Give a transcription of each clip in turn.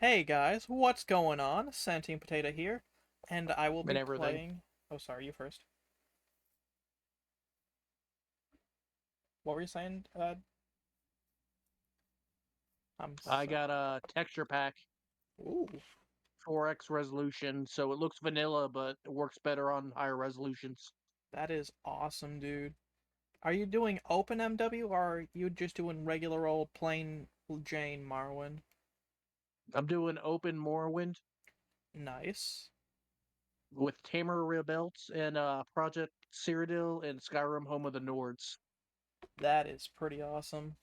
Hey guys, what's going on? Santine Potato here, and I will And be everything. playing. Oh, sorry, you first. What were you saying? I'm I so. got a texture pack, Ooh, 4x resolution, so it looks vanilla, but it works better on higher resolutions. that is awesome, dude. Are you doing open MW or are you just doing regular old plain Jane Marwin? I'm doing open Morrowind Nice. with Tamer Rebelts and Project Cyrodiil and Skyrim Home of the Nords. That is pretty awesome.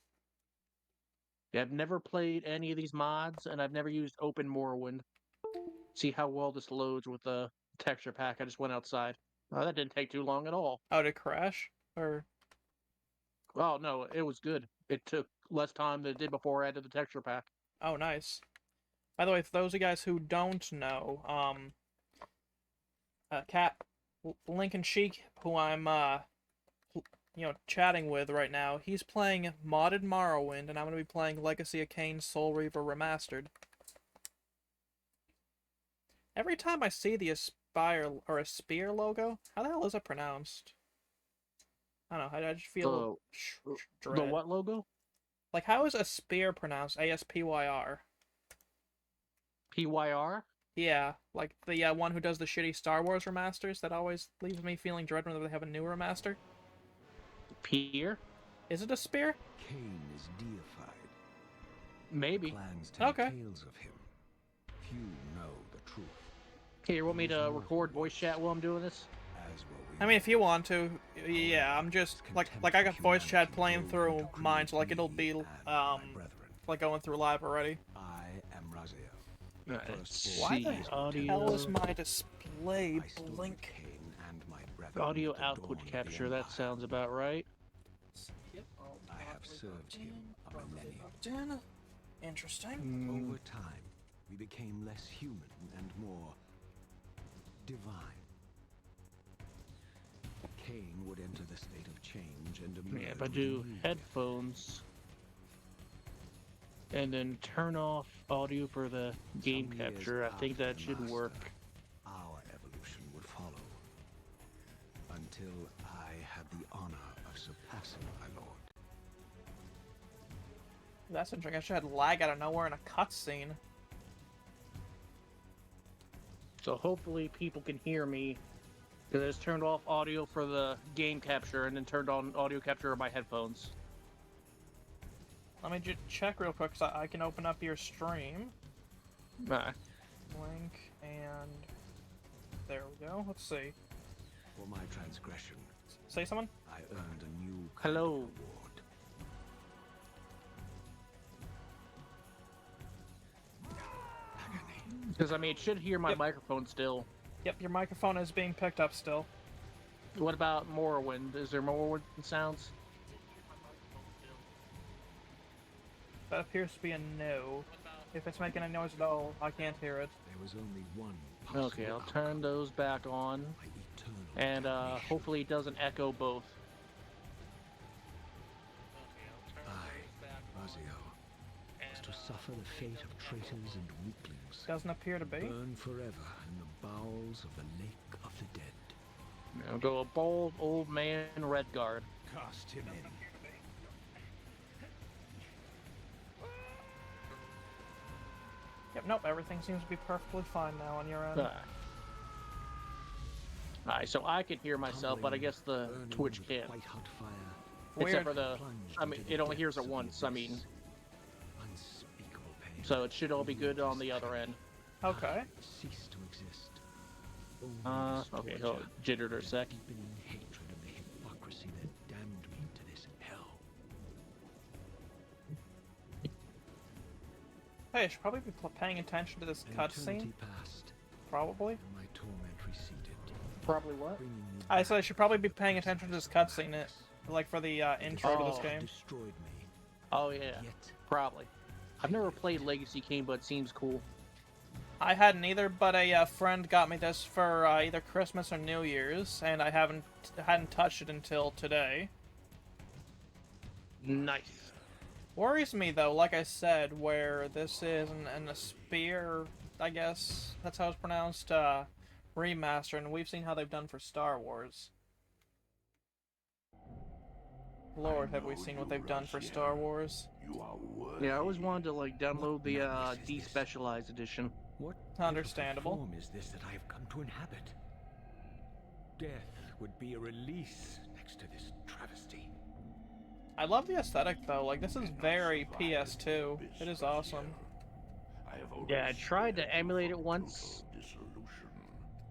Yeah, I've never played any of these mods, and I've never used open Morrowind. See how well this loads with the texture pack. I just went outside. Oh, that didn't take too long at all. Oh, did it crash? Or Oh, no, it was good. It took less time than it did before I added the texture pack. oh, nice. By the way, for those of you guys who don't know, Cat LinkandShiek, who I'm chatting with right now, he's playing modded Morrowind, and I'm going to be playing Legacy of Kain Soul Reaver Remastered. Every time I see the Aspire or Aspire logo, how the hell is it pronounced? I don't know, I just feel The the dread. what logo? Like, how is Aspire pronounced? Aspyr? PYR? Yeah, like the one who does the shitty Star Wars remasters that always leaves me feeling dread whenever they have a new remaster. Pier? Is it a spear? Kain is deified. The Maybe. clans tell Okay. tales of him. Few know the truth. Hey, you want me Those to mortal record voice ones, chat while I'm doing this? as were we I mean, all. if you want to, yeah. I'm just like I got voice chat playing drove through into mine, so like create it'll me be and my brethren. like going through live already. I am Raziel. Let's Why Firstborn the see. of his hell mortality. is Audio. my display I stood with blink? Kain and my brethren Audio at the output dawn of the capture. That Empire. sounds about right. I have served him a millennium. Interesting. Over time, we became less human and more divine. Kain would enter the state of change and emerge Yeah, if I with a do new gift. headphones and then turn off audio for the game Some years capture, I think after that the should Master, work. Our evolution would follow, until I had the honor of surpassing my lord. That's interesting. I should have lag out of nowhere in a cutscene. So hopefully people can hear me. Because I just turned off audio for the game capture and then turned on audio capture of my headphones. Let me just check real quick, so I can open up your stream. Nah. Link and there we go. Let's see. For my transgression, Say someone. I earned a new kind Hello. of reward. Because, I mean, it should hear my Yep. microphone still. Yep, your microphone is being picked up still. What about Morrowind? Is there Morrowind sounds? That appears to be a no. If it's making a noise at all, I can't hear it. There was only one possible Okay, I'll outcome. turn those back on. My eternal And damnation. hopefully it doesn't echo both. I, Raziel, was to suffer the fate of traitors and weaklings. Doesn't appear to be. Burn forever in the bowels of the Lake of the Dead. Now go a bold old man Redguard. Cast him in. Yep, nope, everything seems to be perfectly fine now on your end. Alright, so I can hear myself, but I guess the Burning Twitch with can't. white-hot fire, Weird. Except for the, plunged I mean, into the it only hears depths it of the once, I mean. abyss. Unspeakable pain. So it should all be good on the other end. Okay. Cease to exist. Only this Okay, torture, hold jittered her a sec. deepening hatred of the hypocrisy that damned me to this hell. Hey, I should probably be paying attention to this An cutscene. eternity passed, Probably. and my torment receded, Probably what? bringing me I said I back should probably to be the paying presence attention to this of cutscene, madness. like for the intro to this Oh. game. Destroyed me, Oh yeah, yet probably. I've never played Legacy Kain, but it seems cool. I hadn't either, but a friend got me this for either Christmas or New Year's, and I hadn't touched it until today. Nice. Worries me though, like I said, where this is in a spear, I guess that's how it's pronounced, remaster, and we've seen how they've done for Star Wars. Lord, have we seen what they've done for Star Wars? You are worthy. Yeah, I always wanted to like download the madness is this? despecialized edition. What Understandable. form is this that I have come to inhabit? Death would be a release next to this travesty. I love the aesthetic though, like this is very PS2. It is awesome. Yeah, I tried to emulate it once,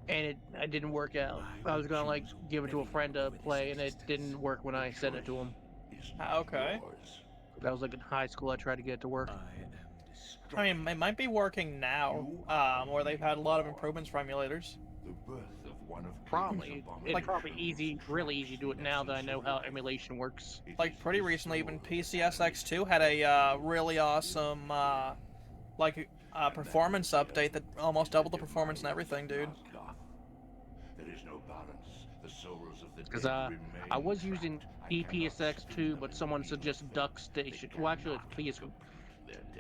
and it didn't work out. I was gonna like give it to a friend to play, and it didn't work when I sent it to him. Okay. That was like in high school. I tried to get it to work. I mean, it might be working now, where they've had a lot of improvements for emulators. Probably. It's probably easy, really easy to do it now that I know how emulation works. Like, pretty recently, even PCSX2 had a really awesome, performance update that almost doubled the performance and everything, dude. Because I was using PSX2, but someone suggested Duck Station. Well, actually, it's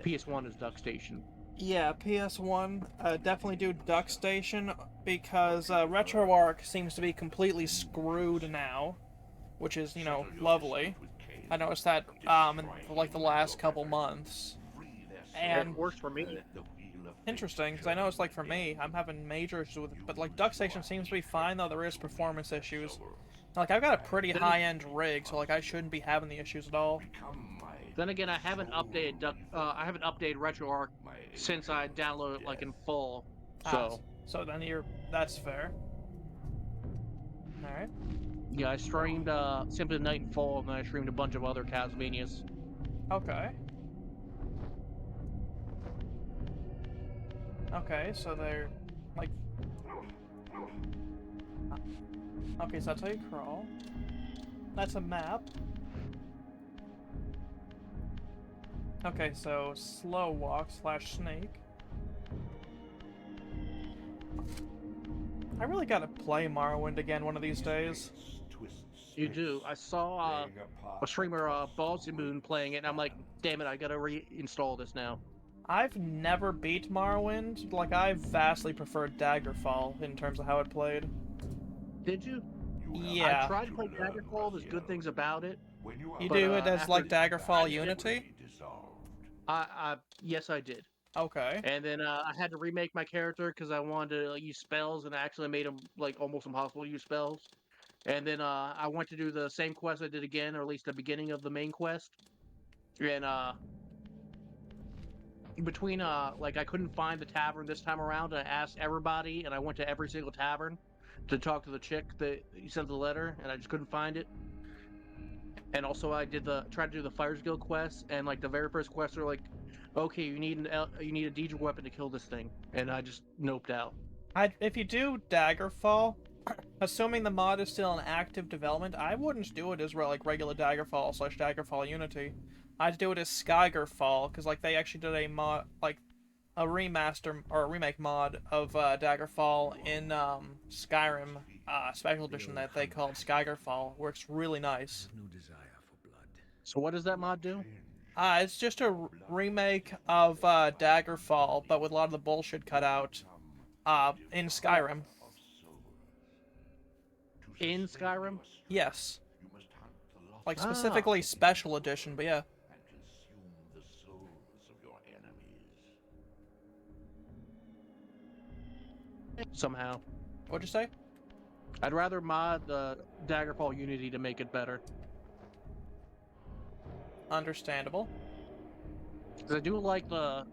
PS1 is Duck Station. Yeah, PS1, definitely do Duck Station, because RetroArch seems to be completely screwed now, which is, you know, lovely. I noticed that, in, like, the last couple months. And it works for me. interesting, because I know it's like for me, I'm having major issues with it, but like Duck Station seems to be fine, though there is performance issues. Like, I've got a pretty high-end rig, so like I shouldn't be having the issues at all. Then again, I haven't updated RetroArch since I downloaded it like in fall. So So then that's fair. Alright. yeah, I streamed Simply the Night and Fall, and then I streamed a bunch of other Castlevanias. Okay. Okay, so they're like. Okay, so that's how you crawl. That's a map. Okay, so slow walk / snake. I really gotta play Morrowind again one of these days. You do. I saw a streamer, Ballsy Moon, playing it, and I'm like, damn it, I gotta reinstall this now. I've never beat Morrowind. Like, I vastly preferred Daggerfall in terms of how it played. Did you? Yeah. I tried to play Daggerfall. There's good things about it. You But, do it as after like Daggerfall Unity? Yes, I did. Okay. And then I had to remake my character because I wanted to use spells, and I actually made them like almost impossible to use spells. And then I went to do the same quest I did again, or at least the beginning of the main quest. And in between, like I couldn't find the tavern this time around. And I asked everybody, and I went to every single tavern to talk to the chick that you sent the letter, and I just couldn't find it. And also, I tried to do the Fires Guild quest, and like the very first quest, they're like, "Okay, you need a Deidre weapon to kill this thing," and I just noped out. If you do Daggerfall, assuming the mod is still in active development, I wouldn't do it as like regular Daggerfall / Daggerfall Unity. I'd do it as Skygerfall, because like they actually did a mod, like a remaster or a remake mod of Daggerfall in Skyrim special edition that they called Skygerfall. Works really nice. No desire for blood. So what does that mod do? It's just a remake of Daggerfall, but with a lot of the bullshit cut out in Skyrim. In Skyrim? Yes. Like, specifically special edition, but yeah. Somehow. What'd you say? I'd rather mod the Daggerfall Unity to make it better. Understandable. Because I do like the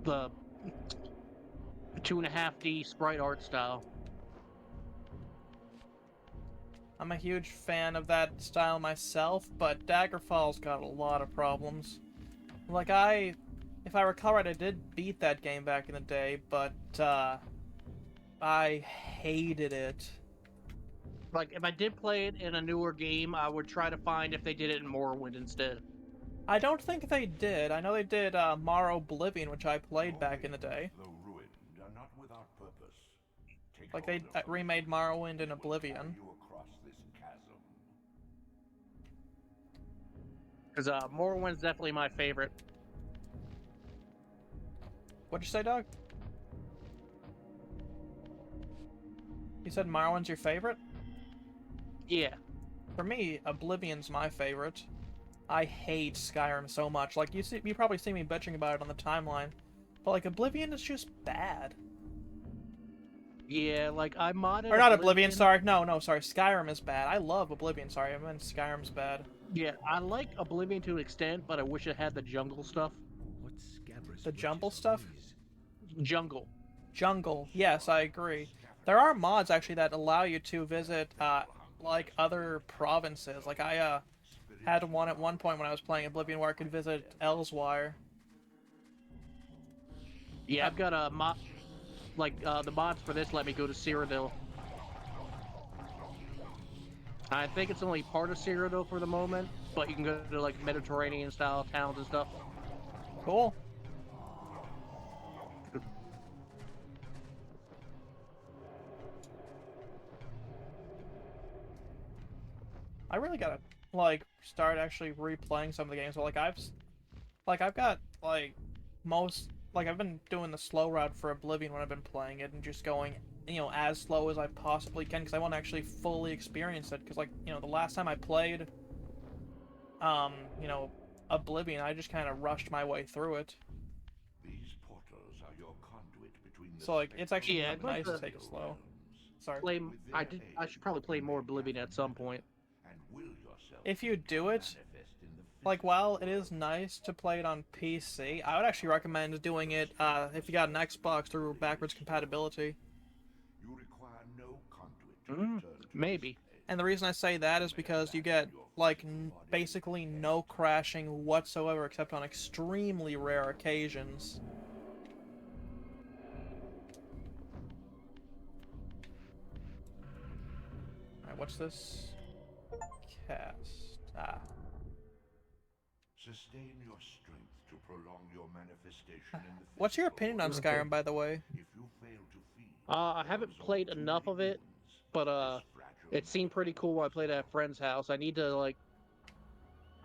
2.5D sprite art style. I'm a huge fan of that style myself, but Daggerfall's got a lot of problems. Like, if I recall right, I did beat that game back in the day, but, I hated it. Like, if I did play it in a newer game, I would try to find if they did it in Morrowind instead. I don't think they did. I know they did, Mar Oblivion, which I played back in the day. Like, they remade Morrowind in Oblivion. Because Morrowind's definitely my favorite. What'd you say, Doug? You said Morrowind's your favorite? Yeah. For me, Oblivion's my favorite. I hate Skyrim so much. Like, you probably see me bitching about it on the timeline. But, like, Oblivion is just bad. Yeah, like, I modded Or not Oblivion, sorry. No, sorry. Skyrim is bad. I love Oblivion, sorry. I meant Skyrim's bad. Yeah, I like Oblivion to an extent, but I wish it had the jungle stuff. What scabrous The jumble witches stuff? are these? Jungle. Jungle. Yes, I agree. There are mods, actually, that allow you to visit, like, other provinces. Like, I, had one at one point when I was playing Oblivion where I could visit Elsewire. Yeah, I've got a mod. Like, the mods for this let me go to Cyrodiil. I think it's only part of Cyrodiil for the moment, but you can go to, like, Mediterranean-style towns and stuff. Cool. I really gotta, like, start actually replaying some of the games. But, like, I've got, like, I've been doing the slow route for Oblivion when I've been playing it, and just going, you know, as slow as I possibly can, because I want to actually fully experience it. Because, like, you know, the last time I played, you know, Oblivion, I just kind of rushed my way through it. These portals are your conduit between the So, like, it's actually Yeah, I'd like nice to to take it slow. Sorry. Play. I should probably play more Oblivion at some point. and will yourself If you do it, manifest in the like, while it is nice to play it on PC, I would actually recommend doing it, if you got an Xbox through backwards compatibility. you require no conduit to return to Maybe. And the reason I say that is because you get, like, basically no crashing whatsoever except on extremely rare occasions. Alright, what's this? Cast. Ah. sustain your strength to prolong your manifestation in the What's your physical opinion on world. Skyrim, by the way? If you fail to feed, I haven't played enough of it, but it seemed pretty cool when I played at a friend's house. I need to, like,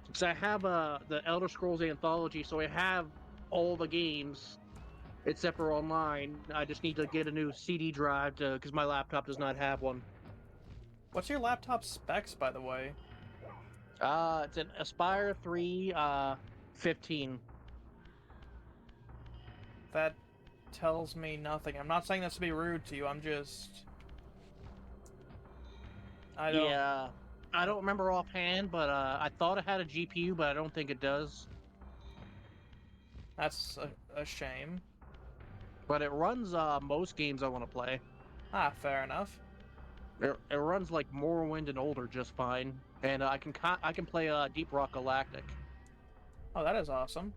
because I have the Elder Scrolls Anthology, so I have all the games except for online. I just need to get a new CD drive because my laptop does not have one. What's your laptop specs, by the way? It's an Aspire 3 15. That tells me nothing. I'm not saying this to be rude to you, I'm just... I don't... Yeah, I don't remember offhand, but I thought it had a GPU, but I don't think it does. That's a shame. But it runs most games I want to play. Ah, fair enough. It runs like Morrowind and older just fine, and I can play Deep Rock Galactic. Oh, that is awesome.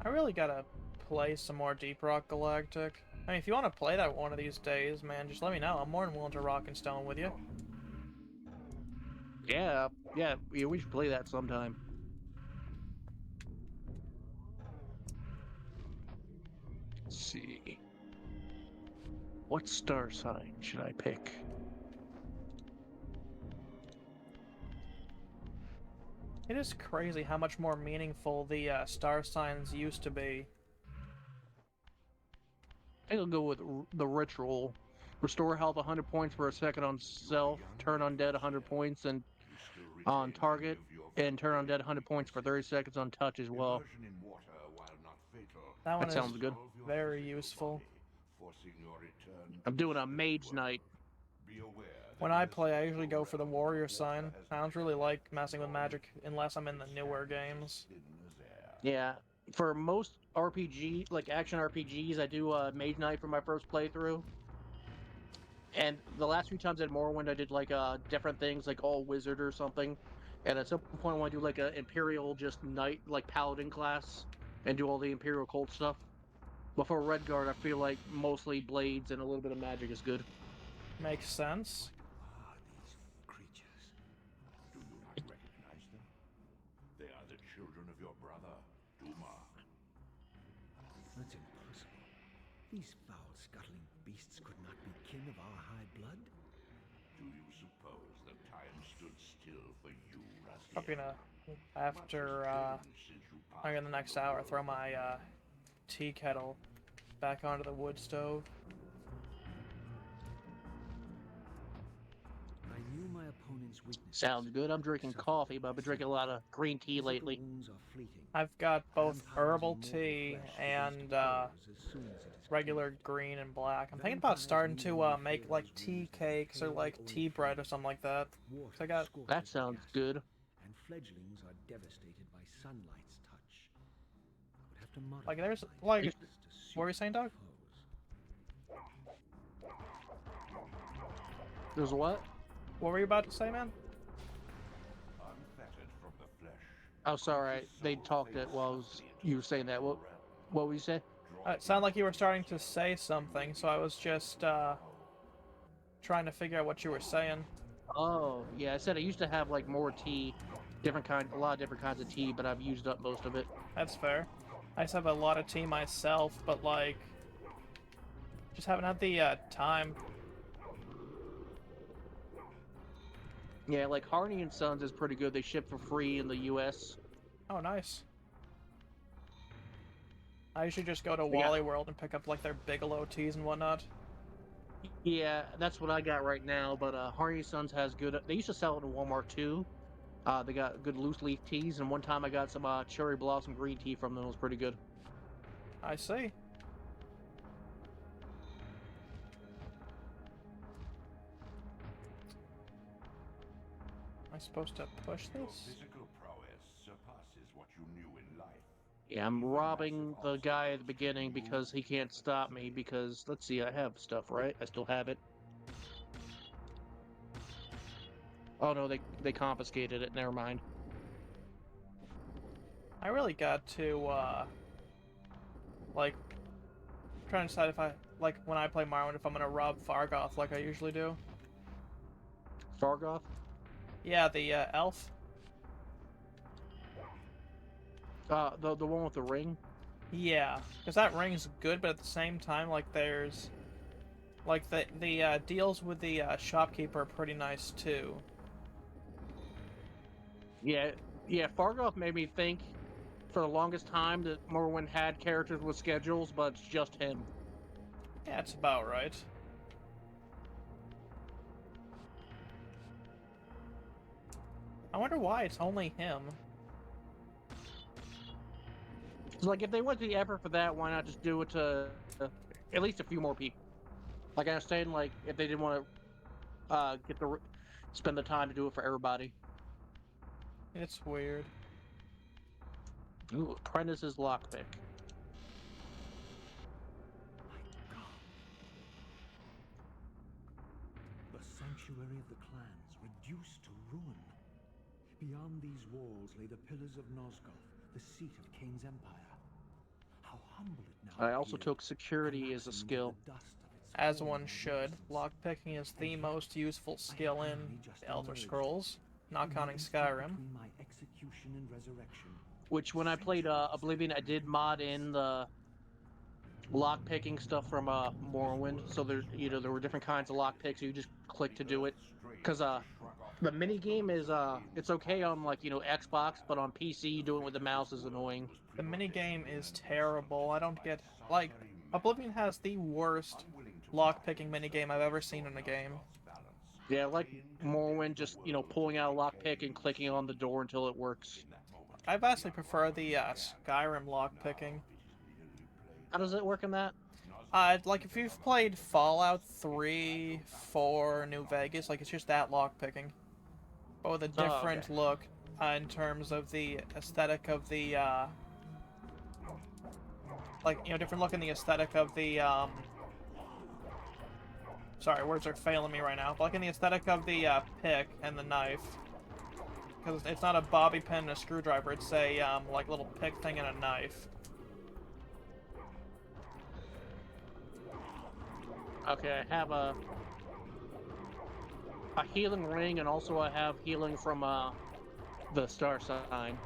I really gotta play some more Deep Rock Galactic. I mean, if you want to play that one of these days, man, just let me know. I'm more than willing to rock and stone with you. Yeah, we should play that sometime. Let's see. What star sign should I pick? It is crazy how much more meaningful the star signs used to be. I think I'll go with the ritual. Restore health 100 points for a second on self, turn undead 100 points and you still on retain target, many of your and turn undead 100 points for 30 seconds on touch as well. immersion in water, while not fatal, That one That sounds is good. dissolve your very physical useful. body, forcing your return I'm to doing the a mage spirit night. world. Be aware that When in I the play, I usually spiritual go for the realm, warrior water sign. has I don't really returned like messing with as magic unless I'm in the newer games. thin as air. Yeah, for most RPG, like action RPGs, I do mage night for my first playthrough. And the last few times at Morrowind, I did like different things, like all wizard or something. And at some point, I want to do like an Imperial just knight, like paladin class, and do all the Imperial cult stuff. But for Redguard, I feel like mostly blades and a little bit of magic is good. Makes sense. What are these creatures? Do you not recognize them? They are the children of your brother, Duma. That's impossible. These foul, scuttling beasts beasts could not be kin of our high blood? Do you suppose that time stood still for you, Rastiel? Probably gonna, after, like in the next hour, throw my, tea kettle back onto the wood stove. I knew my opponent's weaknesses. Sounds good. I'm drinking coffee, but I've been drinking a lot of green tea Physical lately. wounds are fleeting. I've got both Vampires herbal and mortal tea flesh begins and, to close as soon as it is regular killed. green and black. I'm thinking Vampires about starting no to, longer make, feel like, those tea wounds that cakes or, pale like, or tea bread or inflamed. something like that. Water 'Cause I got... scorches That the sounds gases, good. and fledglings are devastated by sunlight's touch. I would have to modify Like, there's, my like... techniques to suit What were you saying, Doug? foes. There's what? What were you about to say, man? Unfettered from the flesh. Oh, sorry. They talked it while you were saying that. What were you say? It sounded like you were starting to say something, so I was just, trying to figure out what you were saying. Oh, yeah. I said I used to have like more tea, a lot of different kinds of tea, but I've used up most of it. That's fair. I just have a lot of tea myself, but, like... just haven't had the, time. Yeah, like Harney and Sons is pretty good. They ship for free in the U.S. Oh, nice. I usually just go to They got- Wally World and pick up, like, their Bigelow teas and whatnot. Yeah, that's what I got right now. But Harney and Sons has good. They used to sell it in Walmart too. They got good loose leaf teas, and one time I got some cherry blossom green tea from them. It was pretty good. I see. Am I supposed to push Your this? physical prowess surpasses what you knew in life. Yeah, I'm robbing the guy at the beginning because he can't stop me. Because let's see, I have stuff, right? I still have it. Oh no, they confiscated it. Never mind. I really got to, like, trying to decide if I, like, when I play Morrowind, if I'm gonna rob Fargoth like I usually do. Fargoth? Yeah, the, elf. The one with the ring. Yeah, because that ring's good, but at the same time, like, there's... like, the deals with the, shopkeeper are pretty nice, too. Yeah, Fargoth made me think for the longest time that Morrowind had characters with schedules, but it's just him. Yeah, it's about right. I wonder why it's only him. It's like if they went to the effort for that, why not just do it to at least a few more people? Like I was saying, like if they didn't want to spend the time to do it for everybody. It's weird. Ooh, Apprentice's lockpick. The sanctuary of the clans reduced to ruin. Beyond these walls lay the pillars of Nosgoth, the seat of Kain's empire. How humble it now I also appeared, took security as a collapsing into skill. the dust of its As fallen one should. resistance. Lockpicking is the And most useful I skill in finally just the Elder emerged. Scrolls, not In the counting instant Skyrim. between my execution and resurrection, Which when I played Oblivion, I did mod in the lockpicking stuff from Morrowind. So there were different kinds of lockpicks. You just click to do it. Because the mini game is it's okay on like Xbox, but on PC doing it with the mouse is annoying. The minigame is terrible. I don't get... like, Oblivion has the worst lockpicking minigame I've ever seen in a game. Yeah, like Morrowind, just pulling out a lockpick and clicking on the door until it works. I vastly prefer the Skyrim lockpicking. How does it work in that? Like, if you've played Fallout 3, 4, New Vegas, like, it's just that lockpicking. But with a Oh, different okay. look in terms of the aesthetic of the, like, different look in the aesthetic of the, sorry, words are failing me right now. But, like, in the aesthetic of the, pick and the knife. Because it's not a bobby pin and a screwdriver, it's a, like, little pick thing and a knife. Okay, I have a healing ring, and also I have healing from the star sign.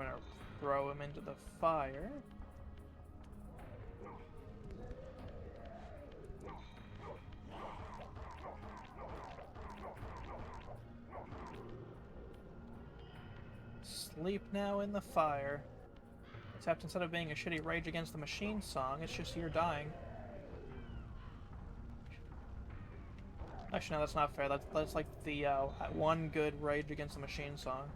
I'm gonna throw him into the fire. Sleep now in the fire. Except instead of being a shitty Rage Against the Machine song, it's just you're dying. Actually, no, that's not fair. That's like the one good Rage Against the Machine song.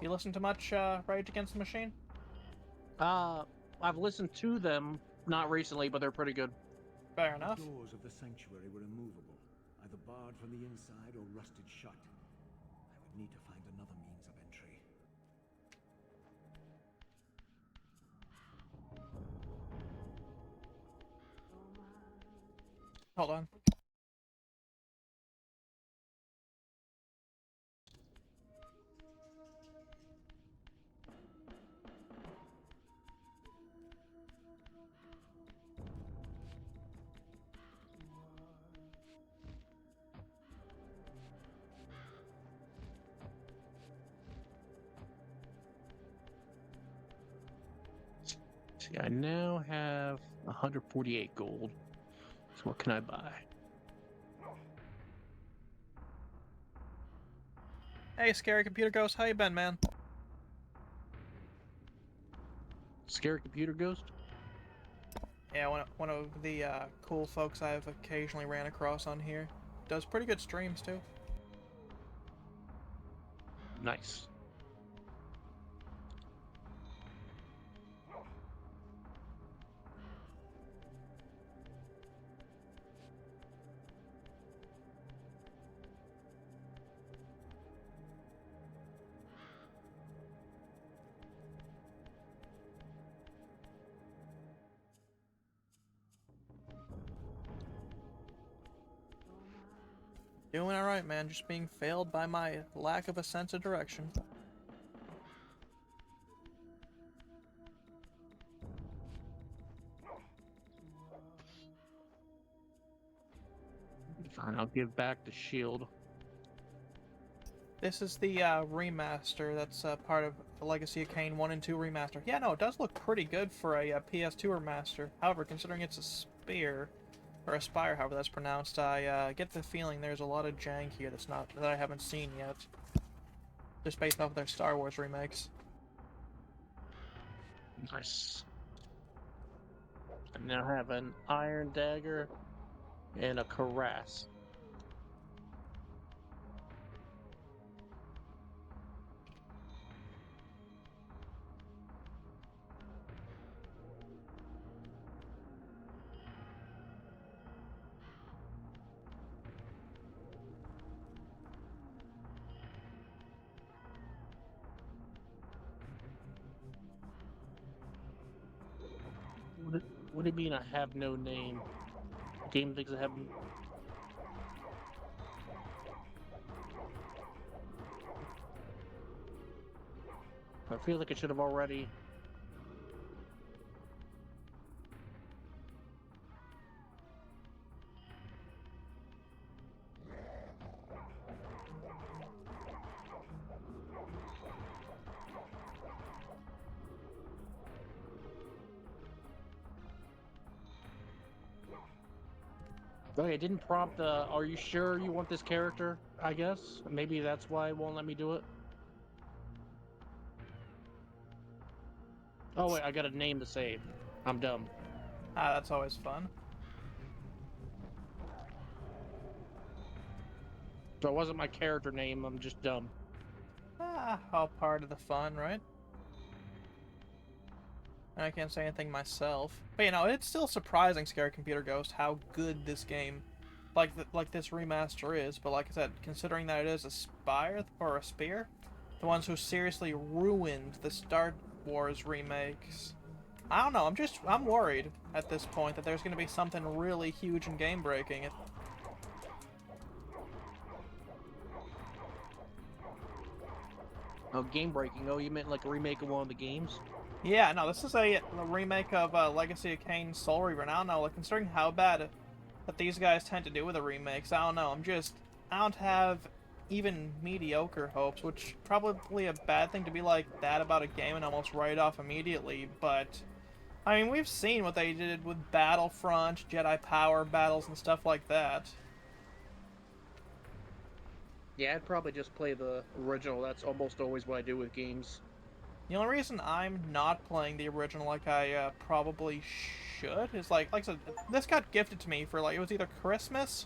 You listen to much Rage Against the Machine? I've listened to them, not recently, but they're pretty good. Fair enough. The doors of the sanctuary were immovable, either barred from the inside or rusted shut. I would need to find another means of entry. Hold on. See, I now have 148 gold. So what can I buy? Hey, Scary Computer Ghost, how you been, man? Scary computer ghost? Yeah, one of the cool folks I've occasionally ran across on here. Does pretty good streams, too. Nice. Doing alright, man. Just being failed by my lack of a sense of direction. Fine, I'll give back the shield. This is the remaster that's part of the Legacy of Kain 1 and 2 remaster. Yeah, no, it does look pretty good for a PS2 remaster. However, considering it's a spear, or a spire, however that's pronounced, I get the feeling there's a lot of jank here that I haven't seen yet. Just based off of their Star Wars remakes. Nice. I now have an iron dagger and a cuirass. What do you mean I have no name? Game thinks I have. I feel like I should have already. Okay, it didn't prompt the, are you sure you want this character, I guess? Maybe that's why it won't let me do it. Oh wait, I gotta name the save. I'm dumb. Ah, that's always fun. So it wasn't my character name, I'm just dumb. Ah, all part of the fun, right? And I can't say anything myself. But you know, it's still surprising, Scary Computer Ghost, how good this game, like this remaster is. But like I said, considering that it is a spire or a spear, the ones who seriously ruined the Star Wars remakes. I don't know. I'm worried at this point that there's going to be something really huge and game breaking. Oh, game breaking. Oh, you meant like a remake of one of the games? Yeah, no, this is a remake of Legacy of Kain Soul Reaver, and I don't know, like, considering how bad that these guys tend to do with the remakes, I don't know, I don't have even mediocre hopes, which probably a bad thing to be like that about a game and almost write it off immediately, but, I mean, we've seen what they did with Battlefront, Jedi Power battles, and stuff like that. Yeah, I'd probably just play the original. That's almost always what I do with games. The only reason I'm not playing the original like I probably should is like I said, this got gifted to me for like it was either Christmas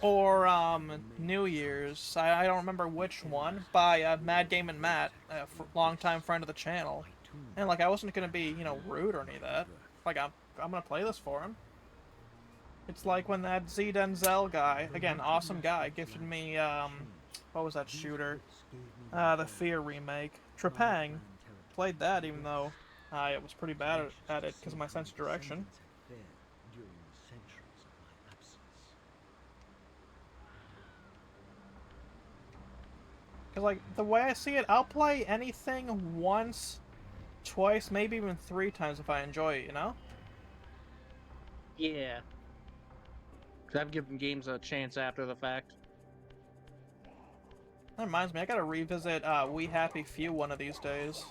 or New Year's. I don't remember which one by Mad Game and Matt, a longtime friend of the channel, and like I wasn't gonna be rude or any of that. Like I'm gonna play this for him. It's like when that Z Denzel guy, again awesome guy, gifted me what was that shooter? The Fear remake, Trepang. Played that even though I was pretty bad at it because of my sense of direction. Because, like, the way I see it, I'll play anything once, twice, maybe even 3 times if I enjoy it, you know? Yeah. 'Cause I've given games a chance after the fact. That reminds me, I gotta revisit We Happy Few one of these days.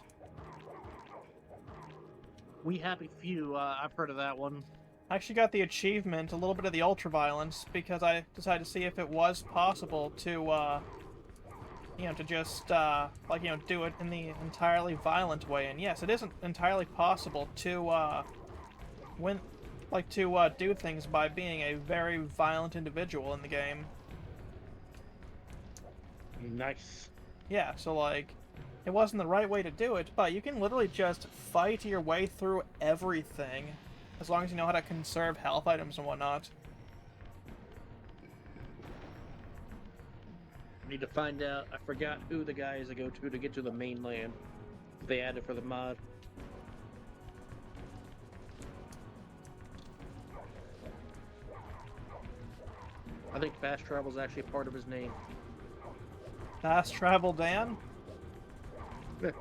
We Happy Few, I've heard of that one. I actually got the achievement, a little bit of the ultraviolence, because I decided to see if it was possible to, to just, do it in the entirely violent way. And yes, it isn't entirely possible to, do things by being a very violent individual in the game. Nice. Yeah, so, like, it wasn't the right way to do it, but you can literally just fight your way through everything, as long as you know how to conserve health items and whatnot. Need to find out. I forgot who the guy is to go to get to the mainland. They added for the mod. I think fast travel is actually part of his name. Fast Travel Dan? Yeah.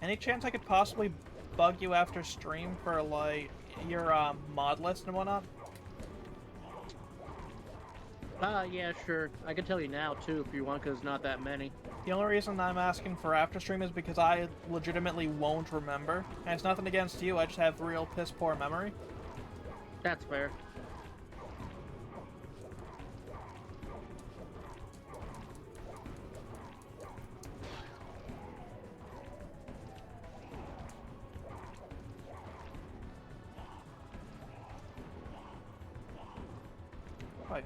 Any chance I could possibly bug you after stream for, like, your mod list and whatnot? Yeah, sure. I can tell you now, too, if you want, because not that many. The only reason I'm asking for after stream is because I legitimately won't remember. And it's nothing against you, I just have real piss poor memory. That's fair. Right.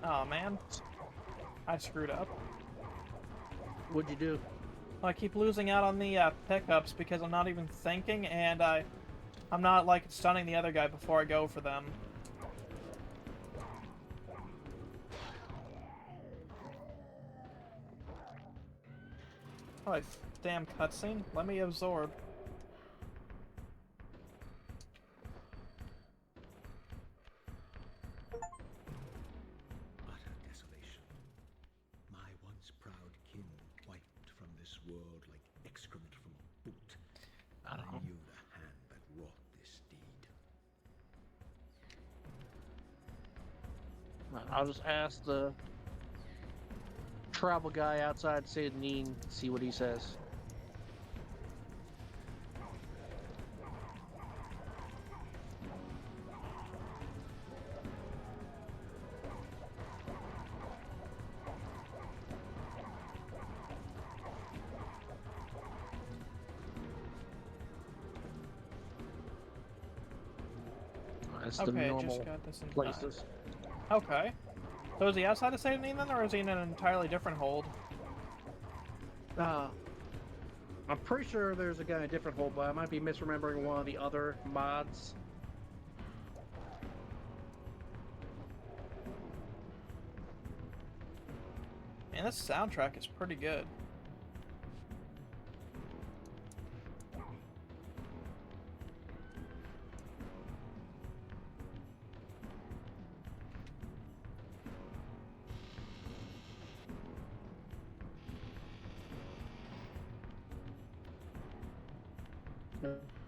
Oh man. I screwed up. What'd you do? I keep losing out on the pickups because I'm not even thinking, and I'm not like stunning the other guy before I go for them. Oh, damn cutscene. Let me absorb. Utter desolation. My once proud kin wiped from this world like excrement from a boot. I knew the hand that wrought this deed. I'll just ask the travel guy outside St. Neen, see what he says. That's the Okay, normal just got this in places. Okay. So is he outside of St. Neen then, or is he in an entirely different hold? I'm pretty sure there's a guy in a different hold, but I might be misremembering one of the other mods. Man, this soundtrack is pretty good.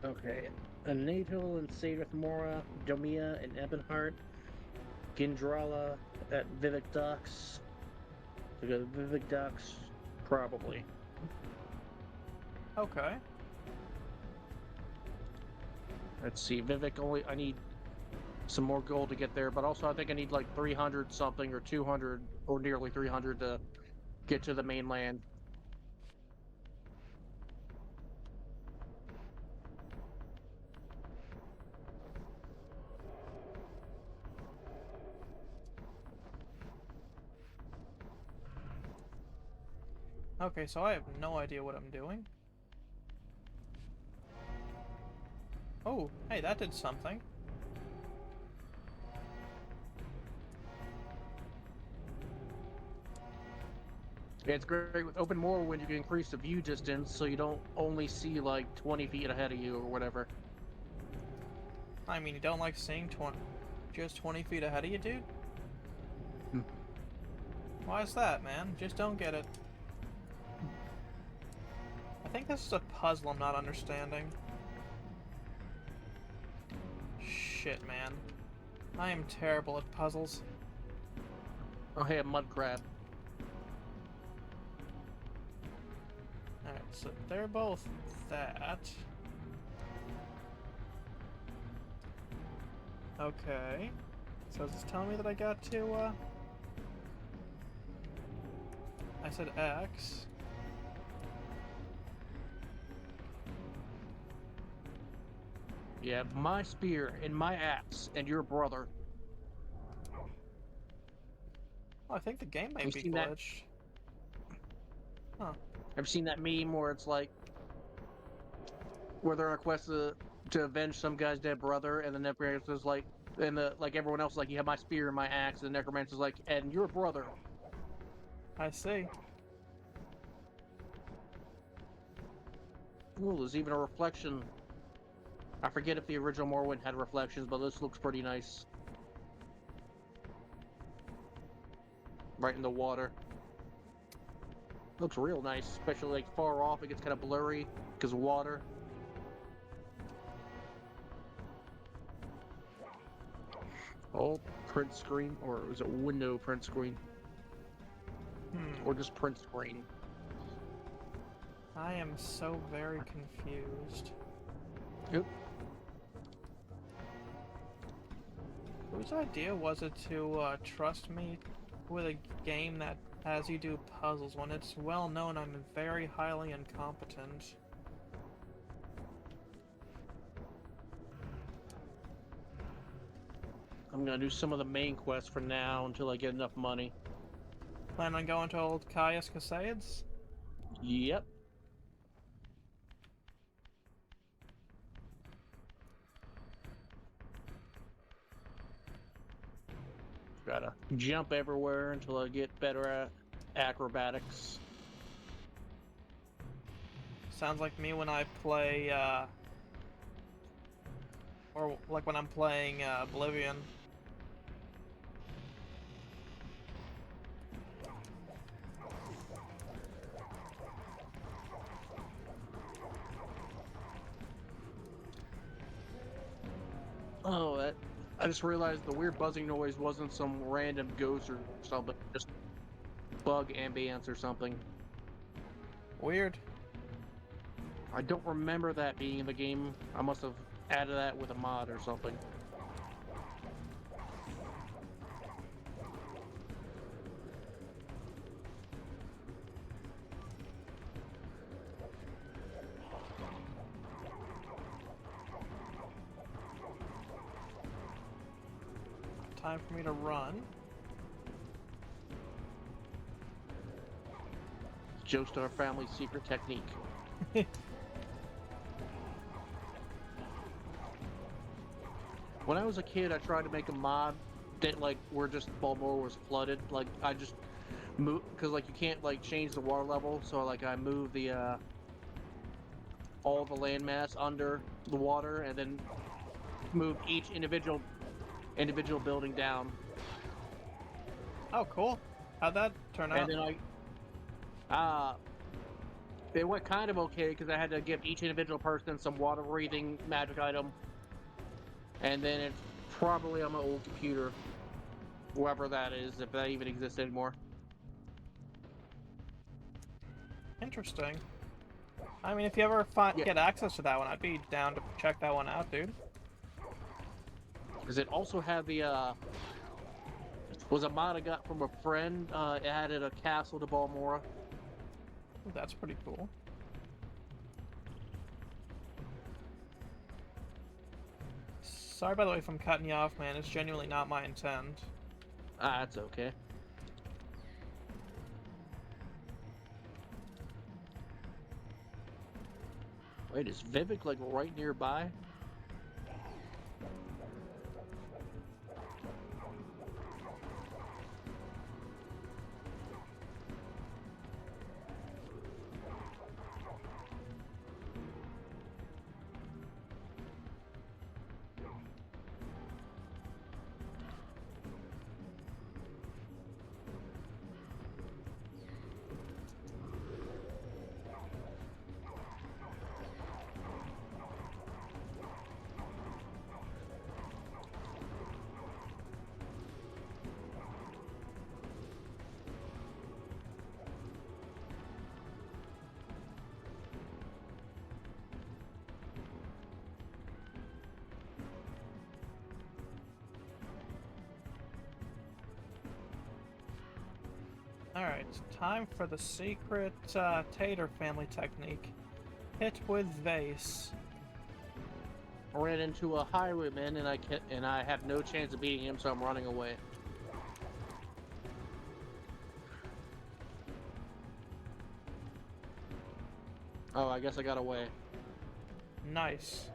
Okay. Natal and Sadith Mora, Domia and Ebonheart, Gindrala at Vivek Docks. So go to Vivek Docks, probably. Okay. Let's see, Vivek only. I need some more gold to get there, but also I think I need like 300 something or 200 or nearly 300 to get to the mainland. Okay, so I have no idea what I'm doing. Oh, hey, that did something. It's great with open Morrowind. You can increase the view distance so you don't only see like 20 feet ahead of you or whatever. I mean, you don't like seeing just 20 feet ahead of you, dude? Hmm. Why is that, man? Just don't get it. I think this is a puzzle I'm not understanding. Shit, man. I am terrible at puzzles. Oh, hey, a mud crab. Alright, so they're both that. Okay. So is this telling me that I got to, I said X. You have my spear and my axe and your brother. Oh, I think the game might Have be you seen that? glitched. Huh. I've seen that meme where it's like, where they're on a quest to avenge some guy's dead brother, and the necromancer's like, and like everyone else is like, you have my spear and my axe, and the necromancer's like, and your brother. I see. Ooh, there's even a reflection. I forget if the original Morrowind had reflections, but this looks pretty nice. Right in the water. Looks real nice, especially like far off. It gets kind of blurry because of water. Oh, print screen, or is it window print screen, or just print screen? I am so very confused. Yep. Whose idea was it to trust me with a game that has you do puzzles when it's well known I'm very highly incompetent? I'm gonna do some of the main quests for now until I get enough money. Plan on going to old Caius Casades? Yep. Gotta jump everywhere until I get better at acrobatics. Sounds like me when I play, or like when I'm playing Oblivion. Oh, I just realized the weird buzzing noise wasn't some random ghost or something, just bug ambience or something. Weird. I don't remember that being in the game. I must have added that with a mod or something. Time for me to run. Joestar family's secret technique. When I was a kid, I tried to make a mod that like where just Balmora was flooded. Like I just move because like you can't like change the water level, so like I moved the all the landmass under the water and then moved each individual building down. Oh, cool. How'd that turn out? And then It went kind of okay because I had to give each individual person some water-breathing magic item, and then it's probably on my old computer, whoever that is, if that even exists anymore. Interesting. I mean, if you ever get access to that one, I'd be down to check that one out, dude. Because it also had the, was a mod I got from a friend. It added a castle to Balmora. Ooh, that's pretty cool. Sorry, by the way, if I'm cutting you off, man. It's genuinely not my intent. Ah, that's okay. Wait, is Vivek like right nearby? Alright, time for the secret Tater family technique. Hit with vase. I ran into a highwayman and I have no chance of beating him, so I'm running away. Oh, I guess I got away. Nice.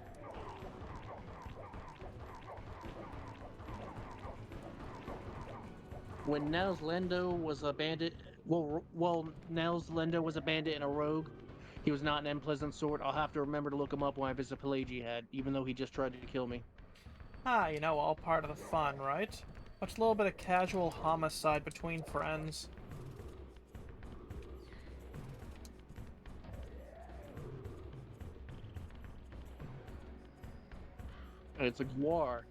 When Nels Lendo was a bandit, Nels Lendo was a bandit and a rogue. He was not an unpleasant sort. I'll have to remember to look him up when I visit Pelagi Head, even though he just tried to kill me. Ah, you know, all part of the fun, right? What's a little bit of casual homicide between friends? And it's a Gwar.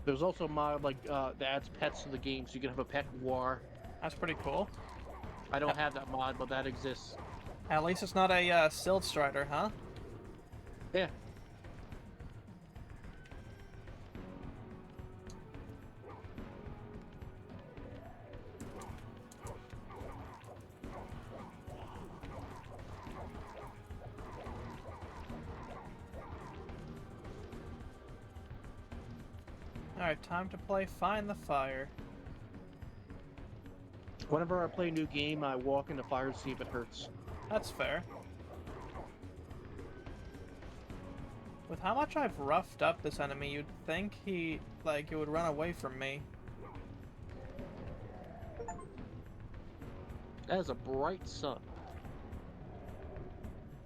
There's also a mod like that adds pets to the game, so you can have a pet Gwar. That's pretty cool. I don't have that mod, but that exists. At least it's not a Silt Strider, huh? Yeah. Alright, time to play Find the Fire. Whenever I play a new game, I walk in the fire to see if it hurts. That's fair. With how much I've roughed up this enemy, you'd think he would run away from me. That is a bright sun.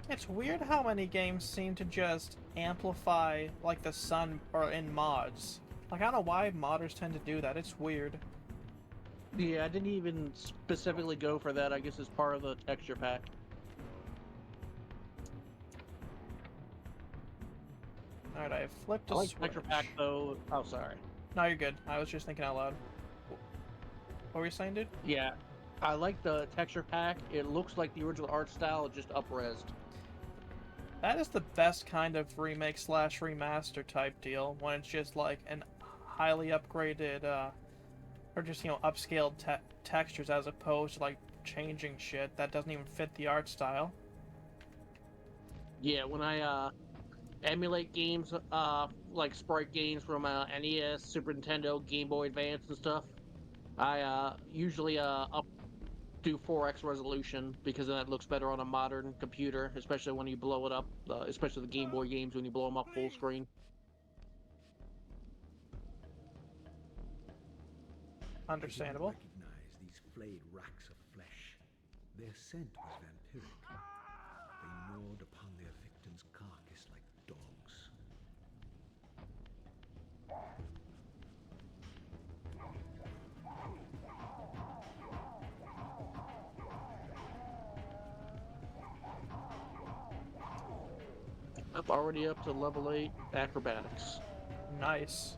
It's weird how many games seem to just amplify, like, the sun or in mods. Like, I don't know why modders tend to do that. It's weird. Yeah, I didn't even specifically go for that. I guess it's part of the texture pack. Alright, I have flipped a I like switch. texture pack though. Oh, sorry. No, you're good. I was just thinking out loud. What were you saying, dude? Yeah, I like the texture pack. It looks like the original art style, just up-resed. That is the best kind of remake slash remaster type deal, when it's just like an highly upgraded, or just, you know, upscaled textures as opposed to, like, changing shit that doesn't even fit the art style. Yeah, when I emulate games, like sprite games from NES, Super Nintendo, Game Boy Advance and stuff, I usually do 4x resolution because then it looks better on a modern computer, especially when you blow it up, especially the Game Boy games when you blow them up full screen. Understandable. I did not recognize these flayed racks of flesh. Their scent was vampiric. They gnawed upon their victim's carcass like dogs. Already up to level 8 acrobatics. Nice.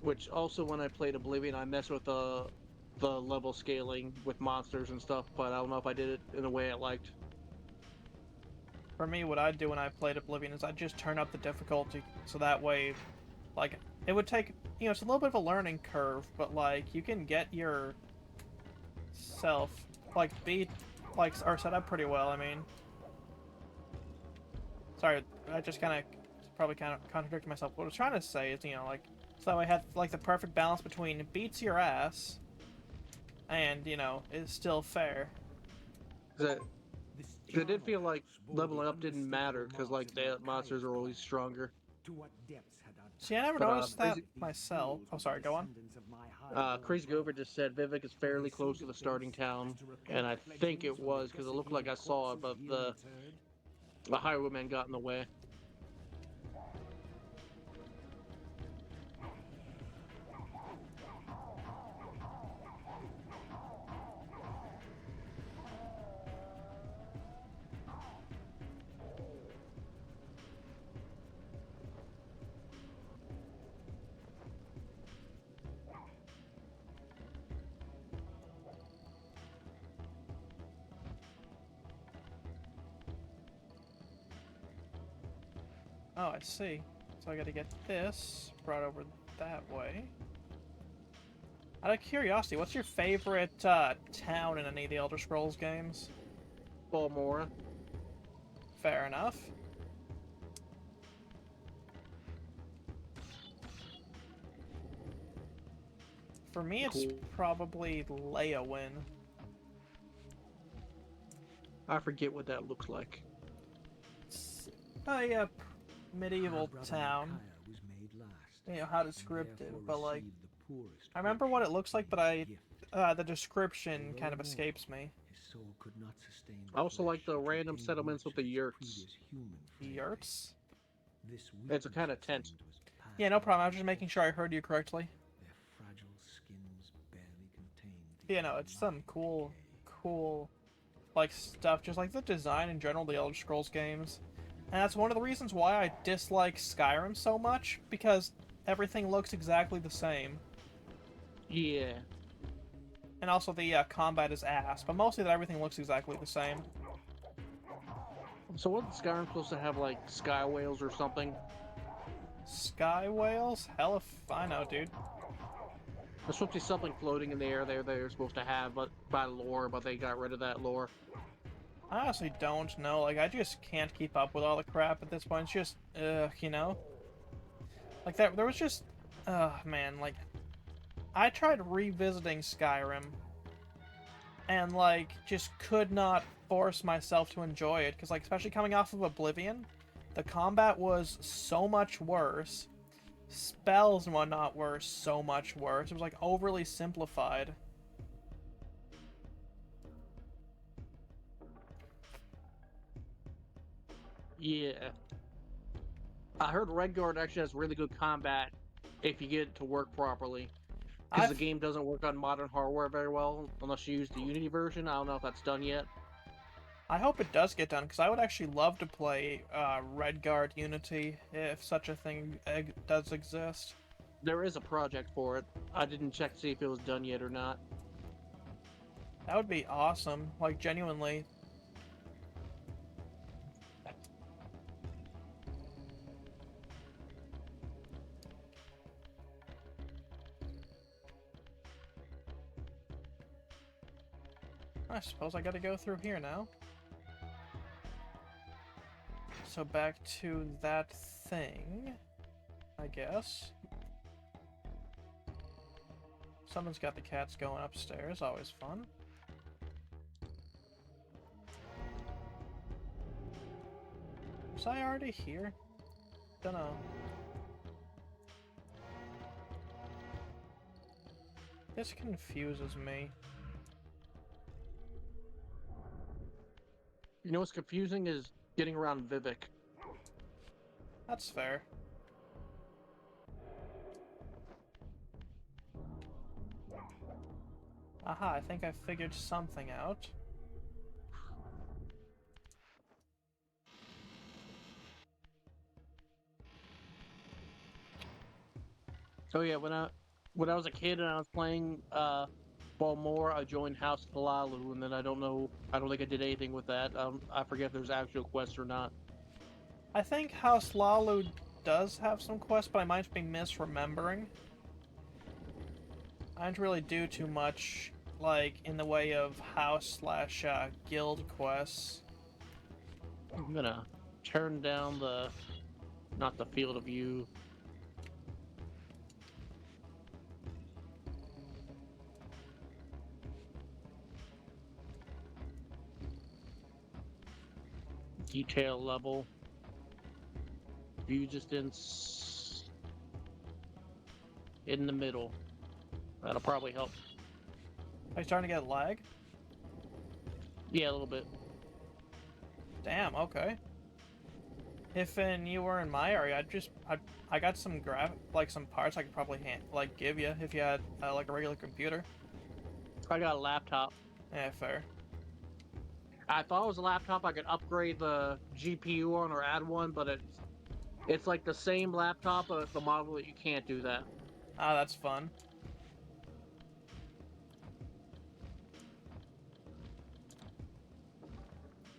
Which also, when I played Oblivion, I messed with the level scaling with monsters and stuff, but I don't know if I did it in a way I liked. For me, what I'd do when I played Oblivion is I'd just turn up the difficulty, so that way, like, it would take, you know, it's a little bit of a learning curve, but, like, you can get your self, like, beat, like, or set up pretty well, I mean. Sorry, I just kind of, probably kind of contradicted myself. What I was trying to say is, you know, like, so I had, like, the perfect balance between beats your ass and, you know, is still fair. It did feel like leveling up didn't matter, because, like, the monsters are always stronger. To what depths had I See, I never But, noticed that Crazy- myself. Oh, sorry, go on. Crazy Gover just said Vivek is fairly close to the starting town, and I think it was, because it looked like I saw it, but the highwayman got in the way. Oh, I see. So I gotta get this brought over that way. Out of curiosity, what's your favorite town in any of the Elder Scrolls games? Balmora. Fair enough. For me, it's Cool. probably Leowin. I forget what that looks like. It's a medieval town. You know how descriptive, but like, I remember what it looks like, but the description kind of escapes me. I also like the random settlements with the yurts. Yurts? It's a kind of tent. Yeah, no problem. I was just making sure I heard you correctly. You know, it's some cool, like, stuff. Just like the design in general of the Elder Scrolls games. And that's one of the reasons why I dislike Skyrim so much, because everything looks exactly the same. Yeah. And also the combat is ass, but mostly that everything looks exactly the same. So wasn't Skyrim supposed to have, like, sky whales or something? Sky whales? Hell if I know, dude. There's supposed to be something floating in the air there they're supposed to have, but by lore, but they got rid of that lore. I honestly don't know. Like, I just can't keep up with all the crap at this point. It's just, you know? Like, there was just... man, like... I tried revisiting Skyrim, and, like, just could not force myself to enjoy it, because, like, especially coming off of Oblivion, the combat was so much worse. Spells and whatnot were so much worse. It was, like, overly simplified. Yeah. I heard Redguard actually has really good combat if you get it to work properly. Because the game doesn't work on modern hardware very well, unless you use the Unity version. I don't know if that's done yet. I hope it does get done, because I would actually love to play Redguard Unity, if such a thing does exist. There is a project for it. I didn't check to see if it was done yet or not. That would be awesome, like, genuinely. I suppose I gotta go through here now. So back to that thing, I guess. Someone's got the cats going upstairs, always fun. Was I already here? Dunno. This confuses me. You know what's confusing is getting around Vivek. That's fair. Aha, I think I figured something out. So yeah, when I was a kid and I was playing Balmore, I joined House Kalalu, and then I don't know. I don't think I did anything with that. I forget if there's actual quests or not. I think House Lalu does have some quests, but I might be misremembering. I didn't really do too much, like, in the way of house/guild quests. I'm gonna turn down the not the field of view. Detail level. View distance in the middle. That'll probably help. Are you starting to get lag? Yeah, a little bit. Damn, okay. If you were in my area, I got some some parts I could probably give you if you had like a regular computer. I got a laptop. Yeah, fair. I thought it was a laptop I could upgrade the GPU on or add one, but it's like the same laptop, but it's the model that you can't do that. Ah, that's fun.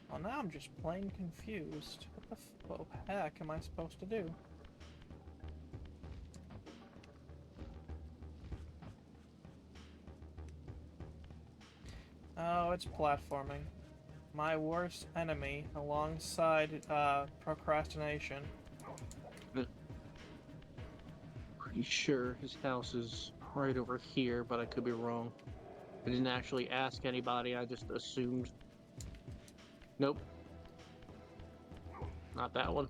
Well, now I'm just plain confused. What the heck am I supposed to do? Oh, it's platforming. My worst enemy alongside procrastination. Pretty sure his house is right over here, but I could be wrong. I didn't actually ask anybody, I just assumed. Nope. Not that one.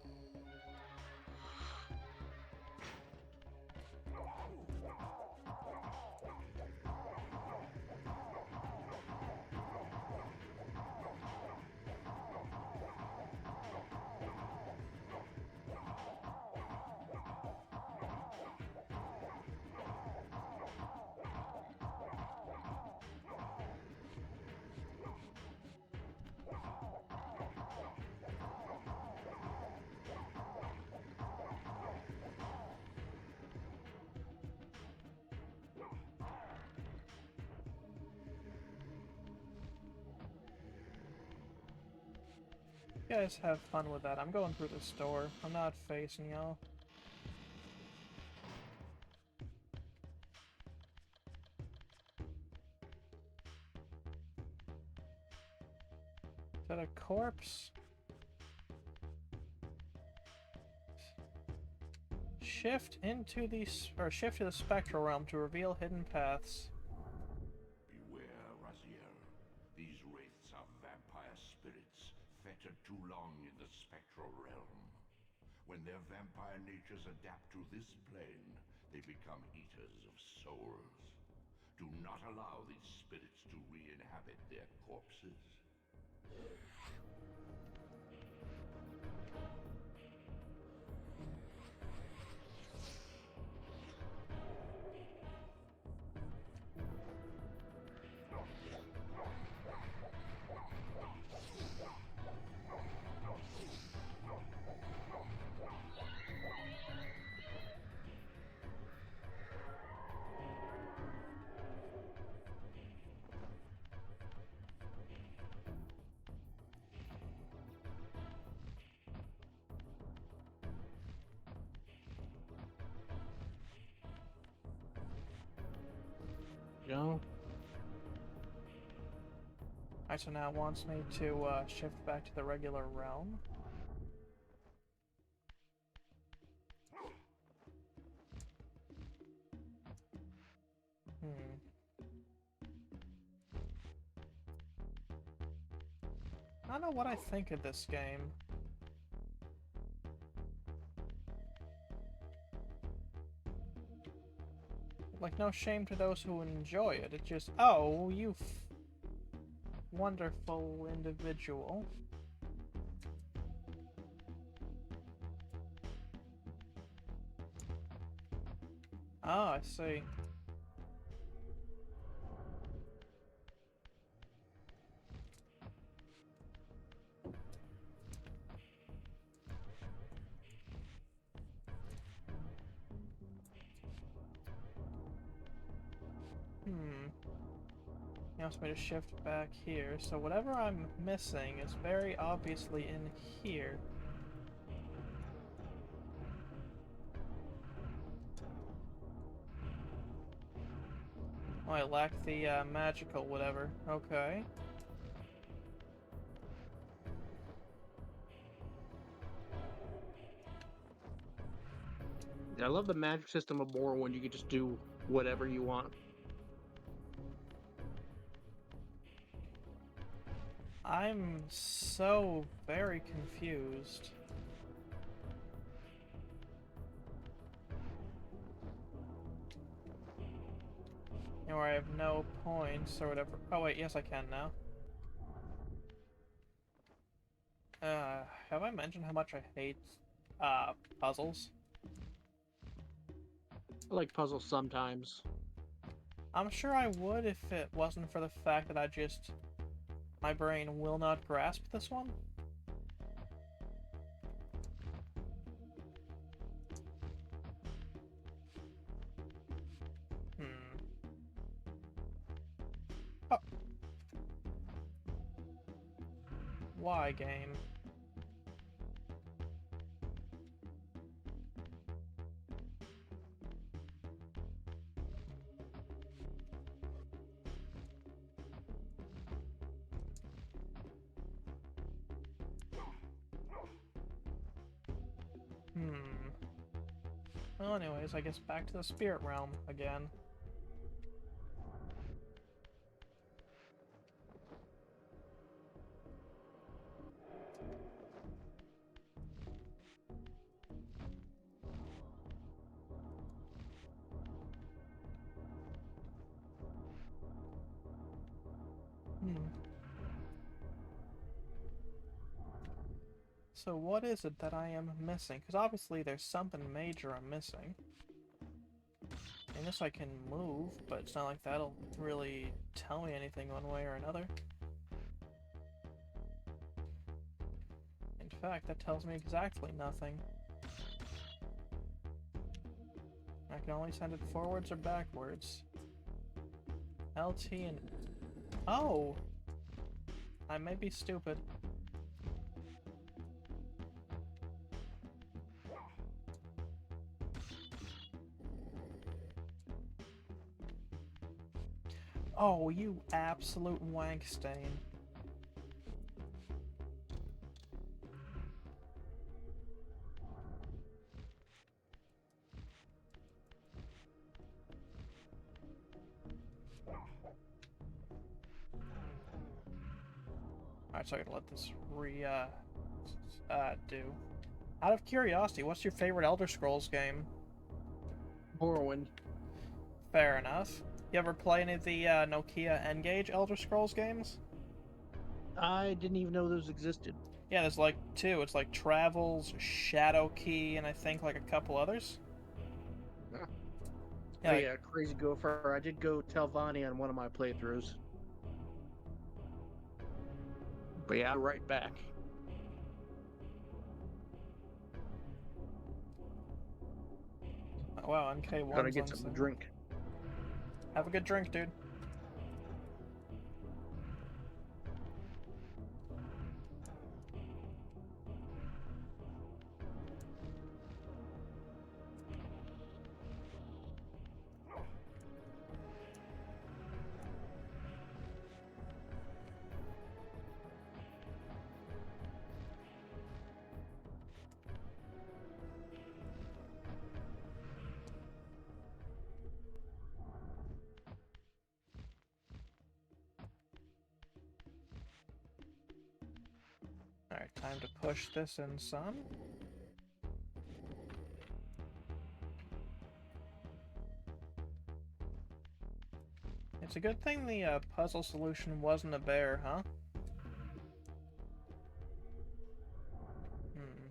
You guys have fun with that. I'm going through the store. I'm not facing y'all. Is that a corpse? Shift to the spectral realm to reveal hidden paths. Beware, Raziel. These wraiths are vampire spirits, fettered too long in the spectral realm. When their vampire natures adapt to this plane, they become eaters of souls. Do not allow these spirits to re-inhabit their corpses. You know? Alright, so now it wants me to shift back to the regular realm. I don't know what I think of this game. Like, no shame to those who enjoy it. It's just, oh, you wonderful individual. Oh, I see. He wants me to shift back here, so whatever I'm missing is very obviously in here. Oh, I lack the magical whatever. Okay. I love the magic system of Morrowind. You can just do whatever you want. I'm so very confused. Or I have no points or whatever. Oh wait, yes I can now. Have I mentioned how much I hate, puzzles? I like puzzles sometimes. I'm sure I would if it wasn't for the fact that my brain will not grasp this one. Oh. Why, game? Well, anyways, I guess back to the spirit realm again. So what is it that I am missing? Because obviously there's something major I'm missing. I guess I can move, but it's not like that'll really tell me anything one way or another. In fact, that tells me exactly nothing. I can only send it forwards or backwards. LT and... Oh! I may be stupid. Oh, you absolute wank stain. Alright, so I gotta let this do. Out of curiosity, what's your favorite Elder Scrolls game? Morrowind. Fair enough. You ever play any of the Nokia N-Gage Elder Scrolls games? I didn't even know those existed. Yeah, there's like two. It's like Travels, Shadowkey, and I think like a couple others. Huh. Yeah, Oh like, yeah, crazy gopher. I did go Telvanni on one of my playthroughs. But yeah, right back. oh, wow, NK1's Gotta get on something to sale. drink. Have a good drink, dude. Alright, time to push this in, son. It's a good thing the puzzle solution wasn't a bear, huh? Hmm.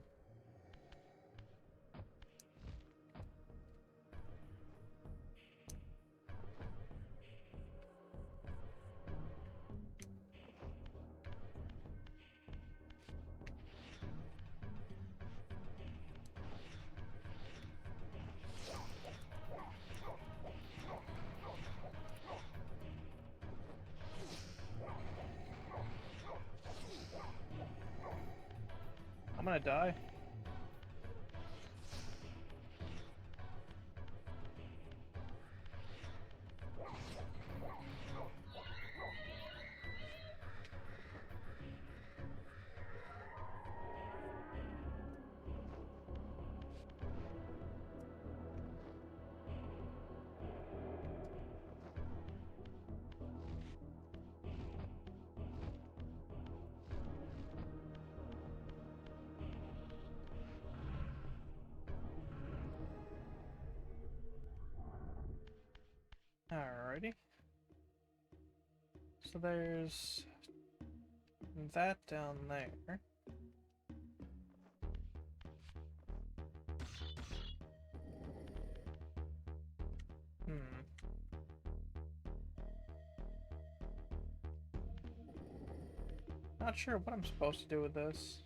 gonna die. Alrighty. So there's that down there. Not sure what I'm supposed to do with this.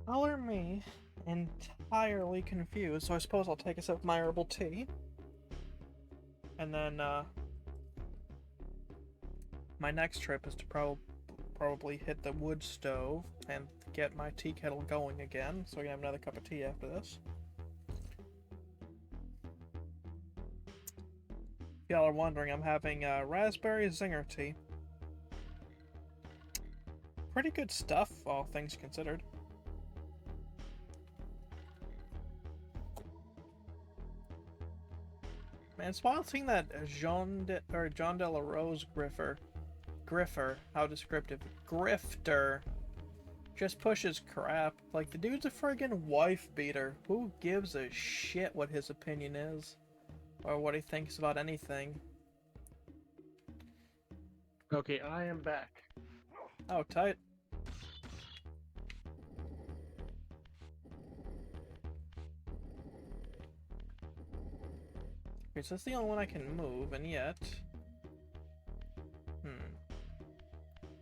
Color me entirely confused, so I suppose I'll take a sip of my herbal tea. And then, my next trip is to probably hit the wood stove and get my tea kettle going again, so I can have another cup of tea after this. If y'all are wondering, I'm having raspberry zinger tea. Pretty good stuff, all things considered. Man, it's wild seeing that John De La Rose Griffer, how descriptive, grifter, just pushes crap. Like, the dude's a friggin' wife beater. Who gives a shit what his opinion is? Or what he thinks about anything? Okay, I am back. Oh, tight. Okay, so that's the only one I can move, and yet...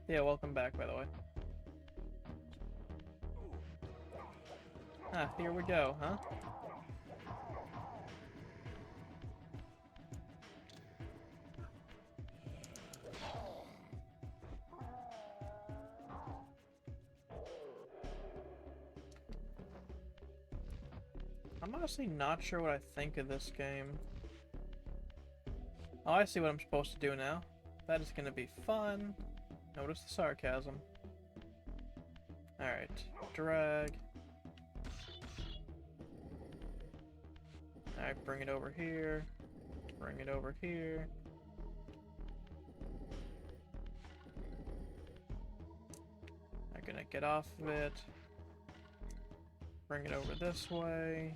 Yeah, welcome back, by the way. Ah, here we go, huh? I'm honestly not sure what I think of this game. Oh, I see what I'm supposed to do now. That is gonna be fun. Notice the sarcasm. Alright, drag. Alright, bring it over here. Bring it over here. I'm gonna get off of it. Bring it over this way.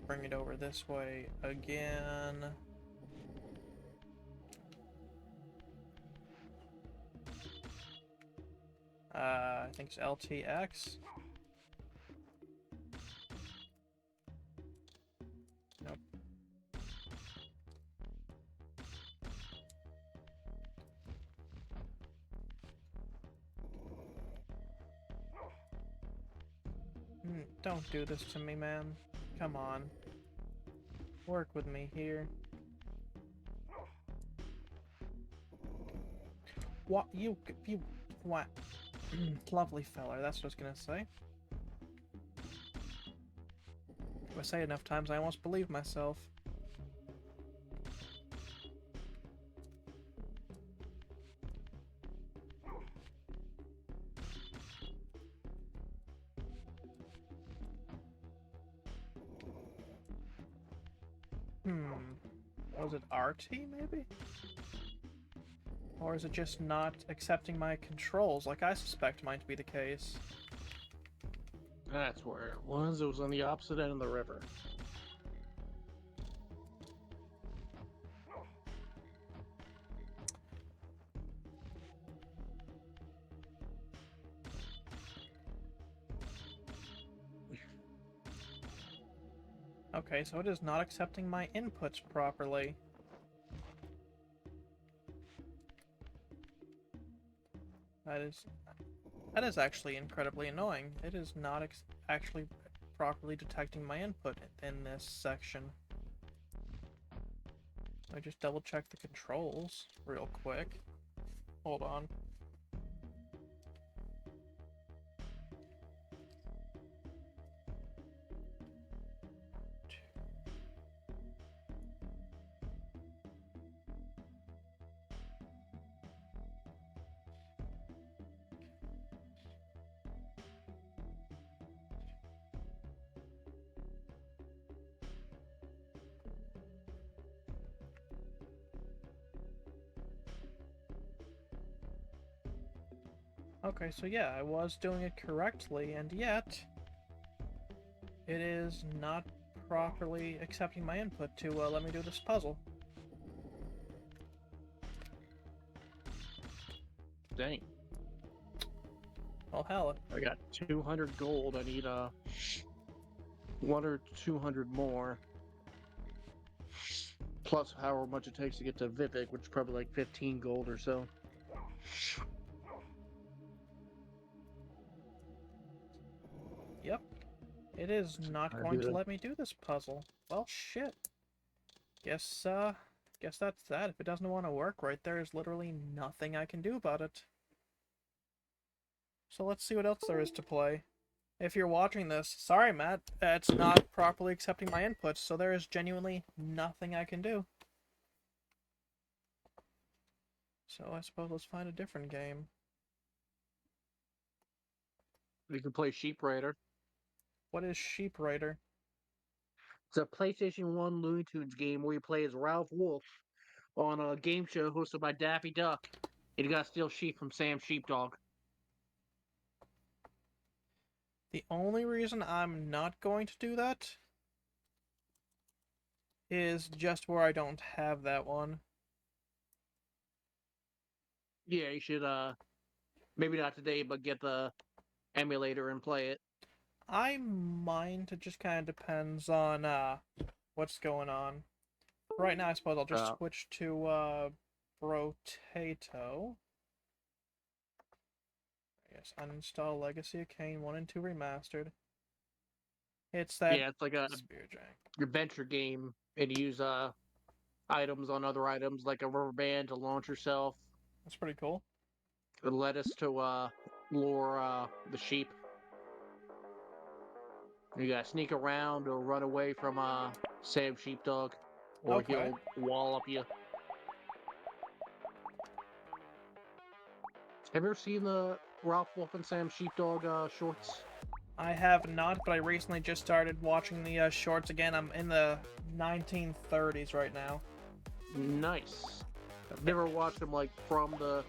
Bring it over this way again. I think it's LTX. Nope. Don't do this to me, man. Come on. Work with me here. What? You what? Lovely feller, that's what I was gonna say. If I say it enough times, I almost believe myself. Was it RT, maybe? Or is it just not accepting my controls, like I suspect mine to be the case? That's where it was. It was on the opposite end of the river. Okay, so it is not accepting my inputs properly. That is actually incredibly annoying. It is not actually properly detecting my input in this section. I just double check the controls real quick. Hold on. Okay, so yeah, I was doing it correctly, and yet it is not properly accepting my input to let me do this puzzle. Dang. Well, hell. I got 200 gold. I need 1 or 200 more. Plus however much it takes to get to Vivek, which is probably like 15 gold or so. Yep. It is not I going do to that. let me do this puzzle. Well, shit. Guess that's that. If it doesn't want to work right, there is literally nothing I can do about it. So let's see what else there is to play. If you're watching this, sorry, Matt, it's not properly accepting my inputs, so there is genuinely nothing I can do. So I suppose let's find a different game. You can play Sheep Raider. What is Sheep Raider? It's a PlayStation 1 Looney Tunes game where you play as Ralph Wolf on a game show hosted by Daffy Duck. And you gotta steal sheep from Sam Sheepdog. The only reason I'm not going to do that is just where I don't have that one. Yeah, you should, maybe not today, but get the emulator and play it. I mind, it just kind of depends on what's going on. Right now, I suppose I'll just switch to Brotato. Yes, uninstall Legacy of Kain 1 and 2 Remastered. It's that Yeah, it's like a spear jank. adventure game, and you use items on other items, like a rubber band to launch yourself, That's pretty cool. a lettuce to lure the sheep. You gotta sneak around or run away from Sam Sheepdog, or Okay. he'll wallop you. Have you ever seen the Ralph Wolf and Sam Sheepdog shorts? I have not, but I recently just started watching the shorts again. I'm in the 1930s right now. Nice. I've never watched them like from the.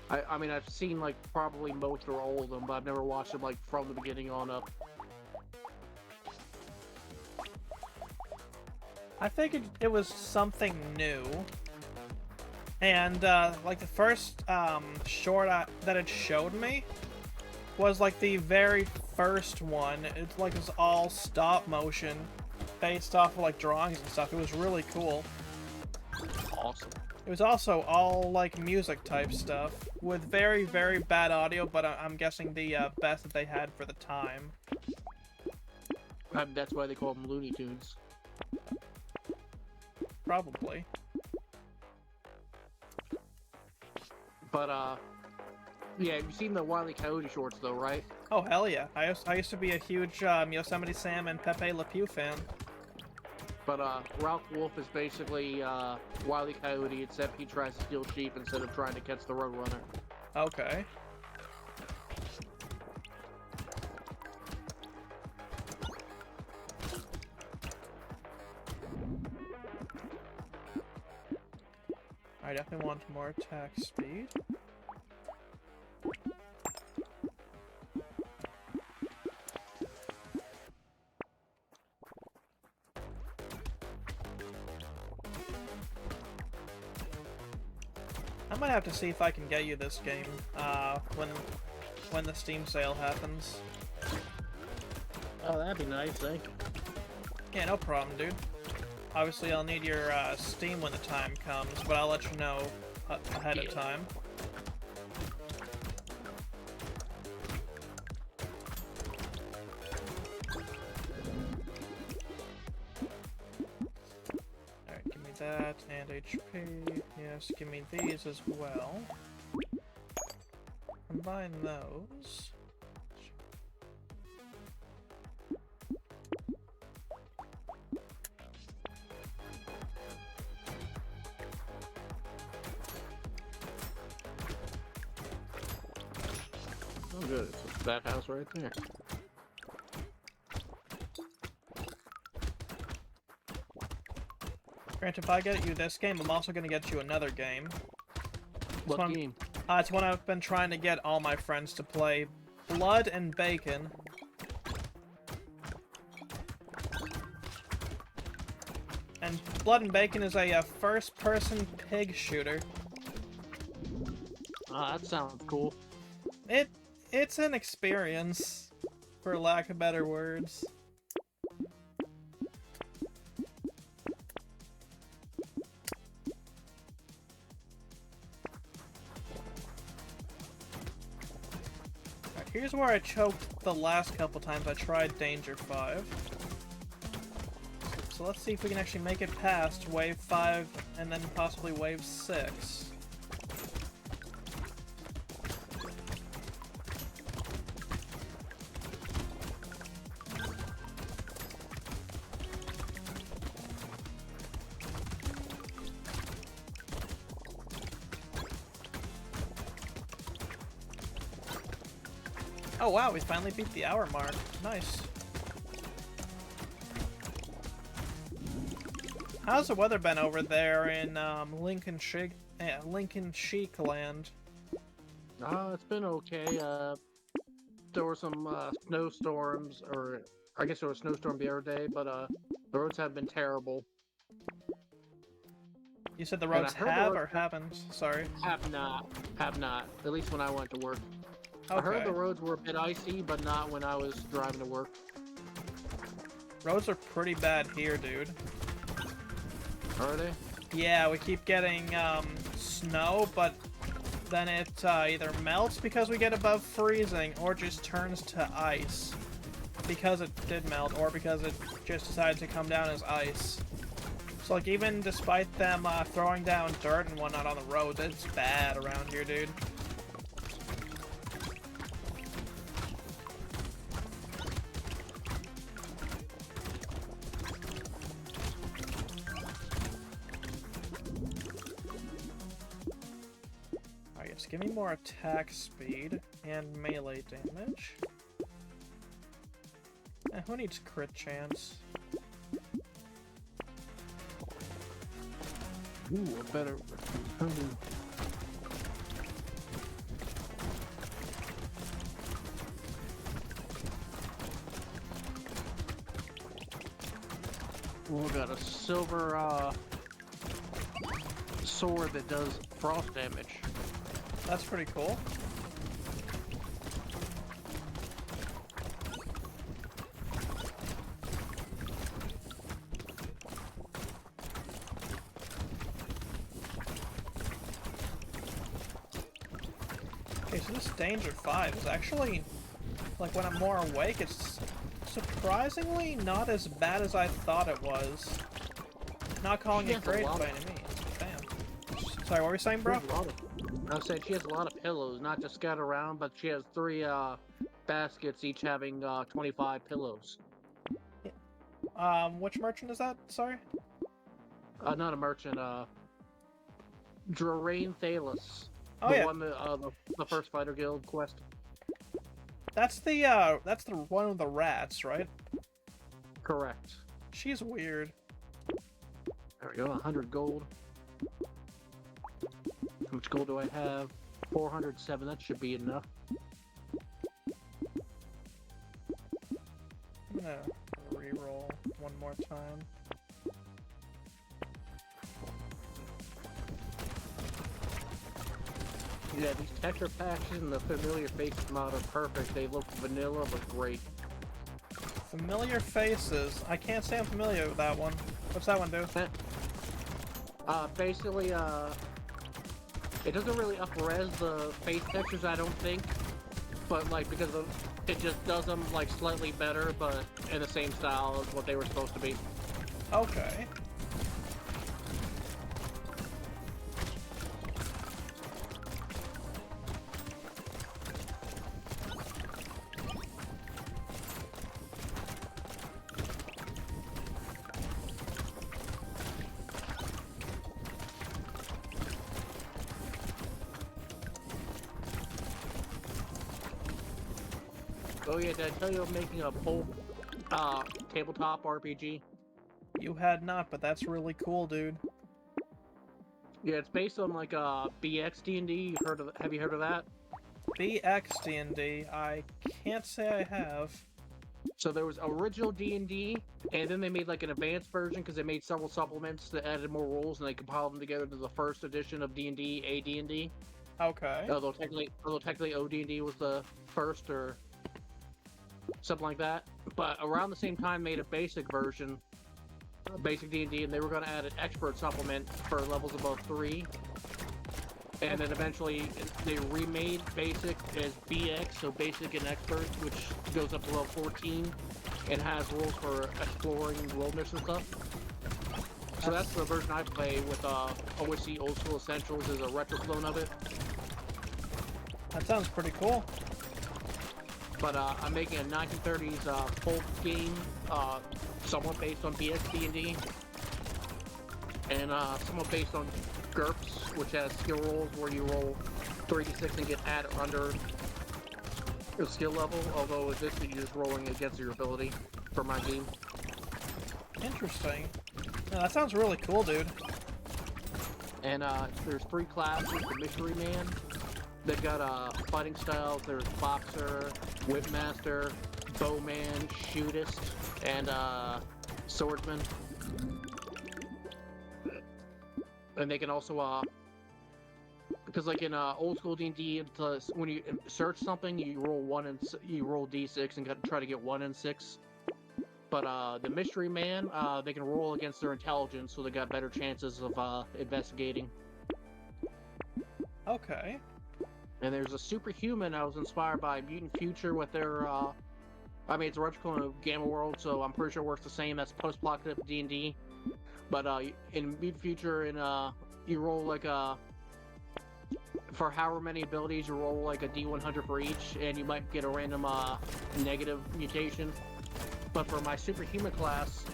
I mean, I've seen like probably most or all of them, but I've never watched them like from the beginning on up. I figured it was something new. And, like, the first, short that it showed me was, like, the very first one. It's, like, it's all stop motion, based off of, like, drawings and stuff. It was really cool. Awesome. It was also all, like, music-type stuff, with very, very bad audio, but I'm guessing the, best that they had for the time. That's why they call them Looney Tunes. Probably. But, yeah, you've seen the Wile E. Coyote shorts, though, right? Oh, hell yeah. I used to be a huge, Yosemite Sam and Pepe Le Pew fan. But, Ralph Wolf is basically, Wile E. Coyote, except he tries to steal sheep instead of trying to catch the Roadrunner. Okay. I definitely want more attack speed. I might have to see if I can get you this game, when the Steam sale happens. Oh, that'd be nice, thank you. Yeah, no problem, dude. Obviously, I'll need your Steam when the time comes, but I'll let you know ahead of time. stat and HP. Yes, give me these as well. Combine those. Oh, good. It's that house right there. Granted, if I get you this game, I'm also going to get you another game. What game? It's one I've been trying to get all my friends to play. Blood and Bacon. And Blood and Bacon is a first-person pig shooter. Ah, that sounds cool. It's an experience, for lack of better words. Alright, here's where I choked the last couple times I tried Danger 5. So let's see if we can actually make it past Wave 5 and then possibly Wave 6. Oh wow, we finally beat the hour mark. Nice. How's the weather been over there in LinkandShiek land? It's been okay. There were some snowstorms, or I guess there was a snowstorm the other day, but the roads have been terrible. You said the And I roads heard the have roads- or haven't? Sorry. Have not. At least when I went to work. Okay. I heard the roads were a bit icy, but not when I was driving to work. Roads are pretty bad here, dude. Are they? Yeah, we keep getting snow, but then it either melts because we get above freezing, or just turns to ice because it did melt, or because it just decided to come down as ice. So like even despite them throwing down dirt and whatnot on the roads, it's bad around here, dude. Give me more attack speed and melee damage. Who needs crit chance? Ooh, a better. We got a silver sword that does frost damage. That's pretty cool. Okay, so this Danger 5 is actually, like, when I'm more awake, it's surprisingly not as bad as I thought it was. Not calling it great by any means. Damn. Sorry, what were you saying, bro? I said she has a lot of pillows, not just scattered around, but she has 3 baskets, each having 25 pillows. Which merchant is that? Sorry? Not a merchant, Drain Thalos. Oh, the yeah. one, the first fighter guild quest. That's the one of the rats, right? Correct. She's weird. There we go, 100 gold. How much gold do I have? 407, that should be enough. I'm gonna reroll one more time. Yeah, these texture packs and the familiar faces mod are perfect. They look vanilla, but great. Familiar faces. I can't say I'm familiar with that one. What's that one do? Basically, it doesn't really up-res the face textures, I don't think, but like because of, it just does them like slightly better, but in the same style as what they were supposed to be. Okay. Oh yeah, did I tell you I'm making a full tabletop RPG? You had not, but that's really cool, dude. Yeah, it's based on like BX D&D. Have you heard of that? BX D&D, I can't say I have. So there was original D&D, and then they made like an advanced version because they made several supplements that added more rules, and they compiled them together to the first edition of D&D, AD&D. Okay. Although technically OD&D was the first or something like that. But around the same time, made a basic version, basic D&D, and they were going to add an expert supplement for levels above 3. And then eventually they remade basic as BX, so basic and expert, which goes up to level 14 and has rules for exploring the wilderness and stuff. So that's the version I play with OSC Old School Essentials as a retro clone of it. That sounds pretty cool. But I'm making a 1930s folk game, somewhat based on BX D&D, and somewhat based on GURPS, which has skill rolls where you roll 3d6 and get added under your skill level, although with this you're just rolling against your ability for my game. Interesting. Yeah, that sounds really cool, dude. And there's 3 classes. The Mystery Man, they've got fighting styles. There's Boxer, Whipmaster, Bowman, Shootist, and Swordsman. And they can also, because like in old school D&D, when you search something, you roll you roll d6 and try to get 1 and 6. But the Mystery Man, they can roll against their intelligence, so they got better chances of investigating. Okay. And there's a Superhuman. I was inspired by Mutant Future with their, I mean, it's a retro clone of Gamma World, so I'm pretty sure it works the same. That's post-apocalyptic D&D. But in Mutant Future, you roll like for however many abilities, you roll like a D100 for each, and you might get a random negative mutation. But for my Superhuman class,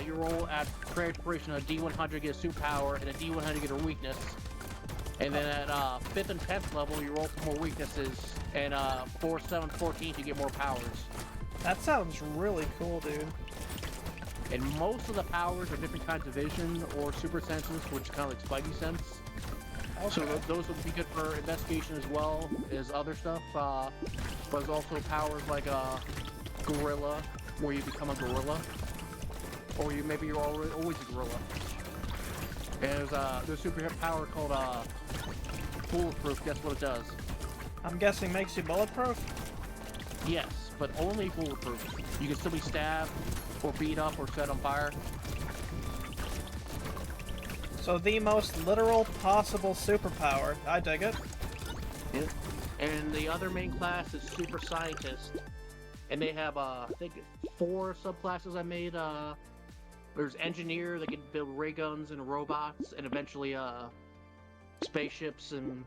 you roll at creation a D100 get a superpower, and a D100 get a weakness. And then at 5th and 10th level, you roll for more weaknesses, and 4th, 7th, 14th, you get more powers. That sounds really cool, dude. And most of the powers are different kinds of vision or super senses, which is kind of like Spidey sense. Okay. So those would be good for investigation as well as other stuff. But there's also powers like Gorilla, where you become a gorilla, or maybe you're always a gorilla. And there's a super power called Bulletproof. Guess what it does? I'm guessing makes you bulletproof? Yes, but only bulletproof. You can still be stabbed, or beat up, or set on fire. So the most literal possible superpower. I dig it. Yeah. And the other main class is Super Scientist. And they have, I think, 4 subclasses I made. There's Engineer, that can build ray guns and robots, and eventually spaceships and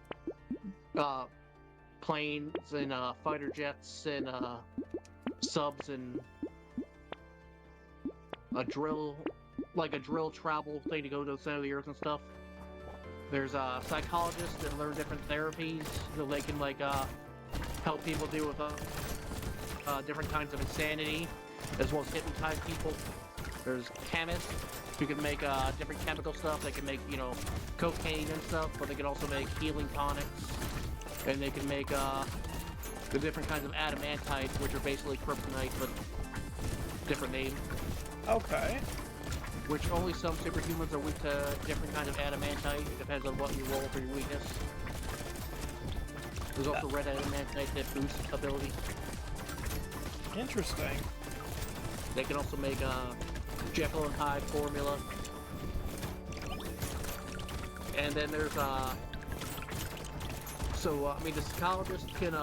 planes and fighter jets and subs and a drill travel thing to go to the center of the earth and stuff. There's psychologists that learn different therapies so they can like help people deal with different kinds of insanity, as well as hypnotize people. There's chemists who can make different chemical stuff. They can make, cocaine and stuff, but they can also make healing tonics. And they can make the different kinds of adamantite, which are basically kryptonite, but different name. Okay. Which only some superhumans are weak to different kind of adamantite. It depends on what you roll for your weakness. There's also red adamantite that boosts ability. Interesting. They can also make Jekyll and Hyde formula. And then there's I mean, the psychologist can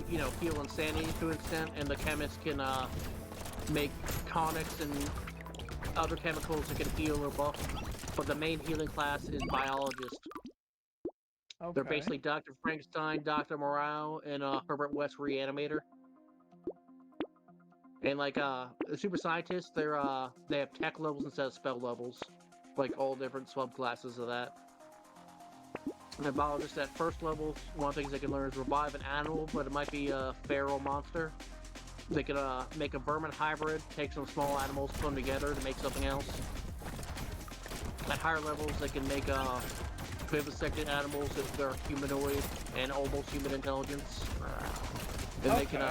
heal insanity to an extent, and the chemist can make tonics and other chemicals that can heal or buff. But the main healing class is biologist. Okay. They're basically Dr. Frankenstein, Dr. Morale, and Herbert West Reanimator. And like the super scientists, they have tech levels instead of spell levels, like all different subclasses of that. And the biologist at first level, one of the things they can learn is revive an animal, but it might be a feral monster. They can make a vermin hybrid, take some small animals, put them together to make something else. At higher levels, they can make vivisected animals if they're humanoid and almost human intelligence. Then they can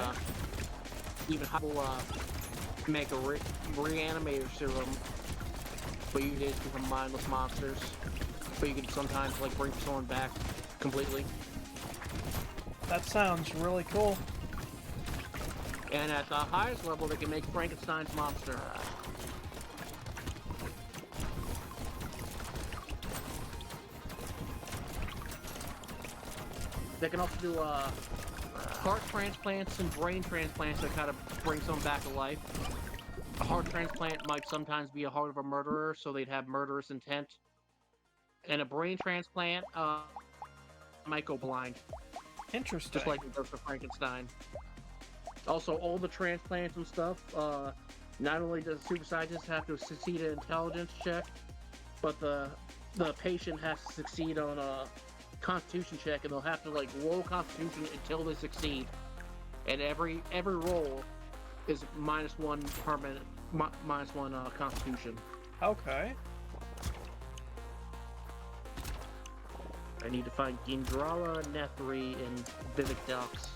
even make a reanimator serum, but usually it's become mindless monsters. But you can sometimes like bring someone back completely. That sounds really cool. And at the highest level, they can make Frankenstein's monster. They can also do heart transplants and brain transplants that kind of bring someone back to life. A heart transplant might sometimes be a heart of a murderer, so they'd have murderous intent. And a brain transplant might go blind. Interesting. Just like it does for Frankenstein. Also, all the transplants and stuff, not only does the super scientist have to succeed an intelligence check, but the patient has to succeed on a constitution check, and they'll have to like roll constitution until they succeed. And every roll is -1 permanent, -1 constitution. Okay. I need to find Gindrala, Nethri, and Vivicdox.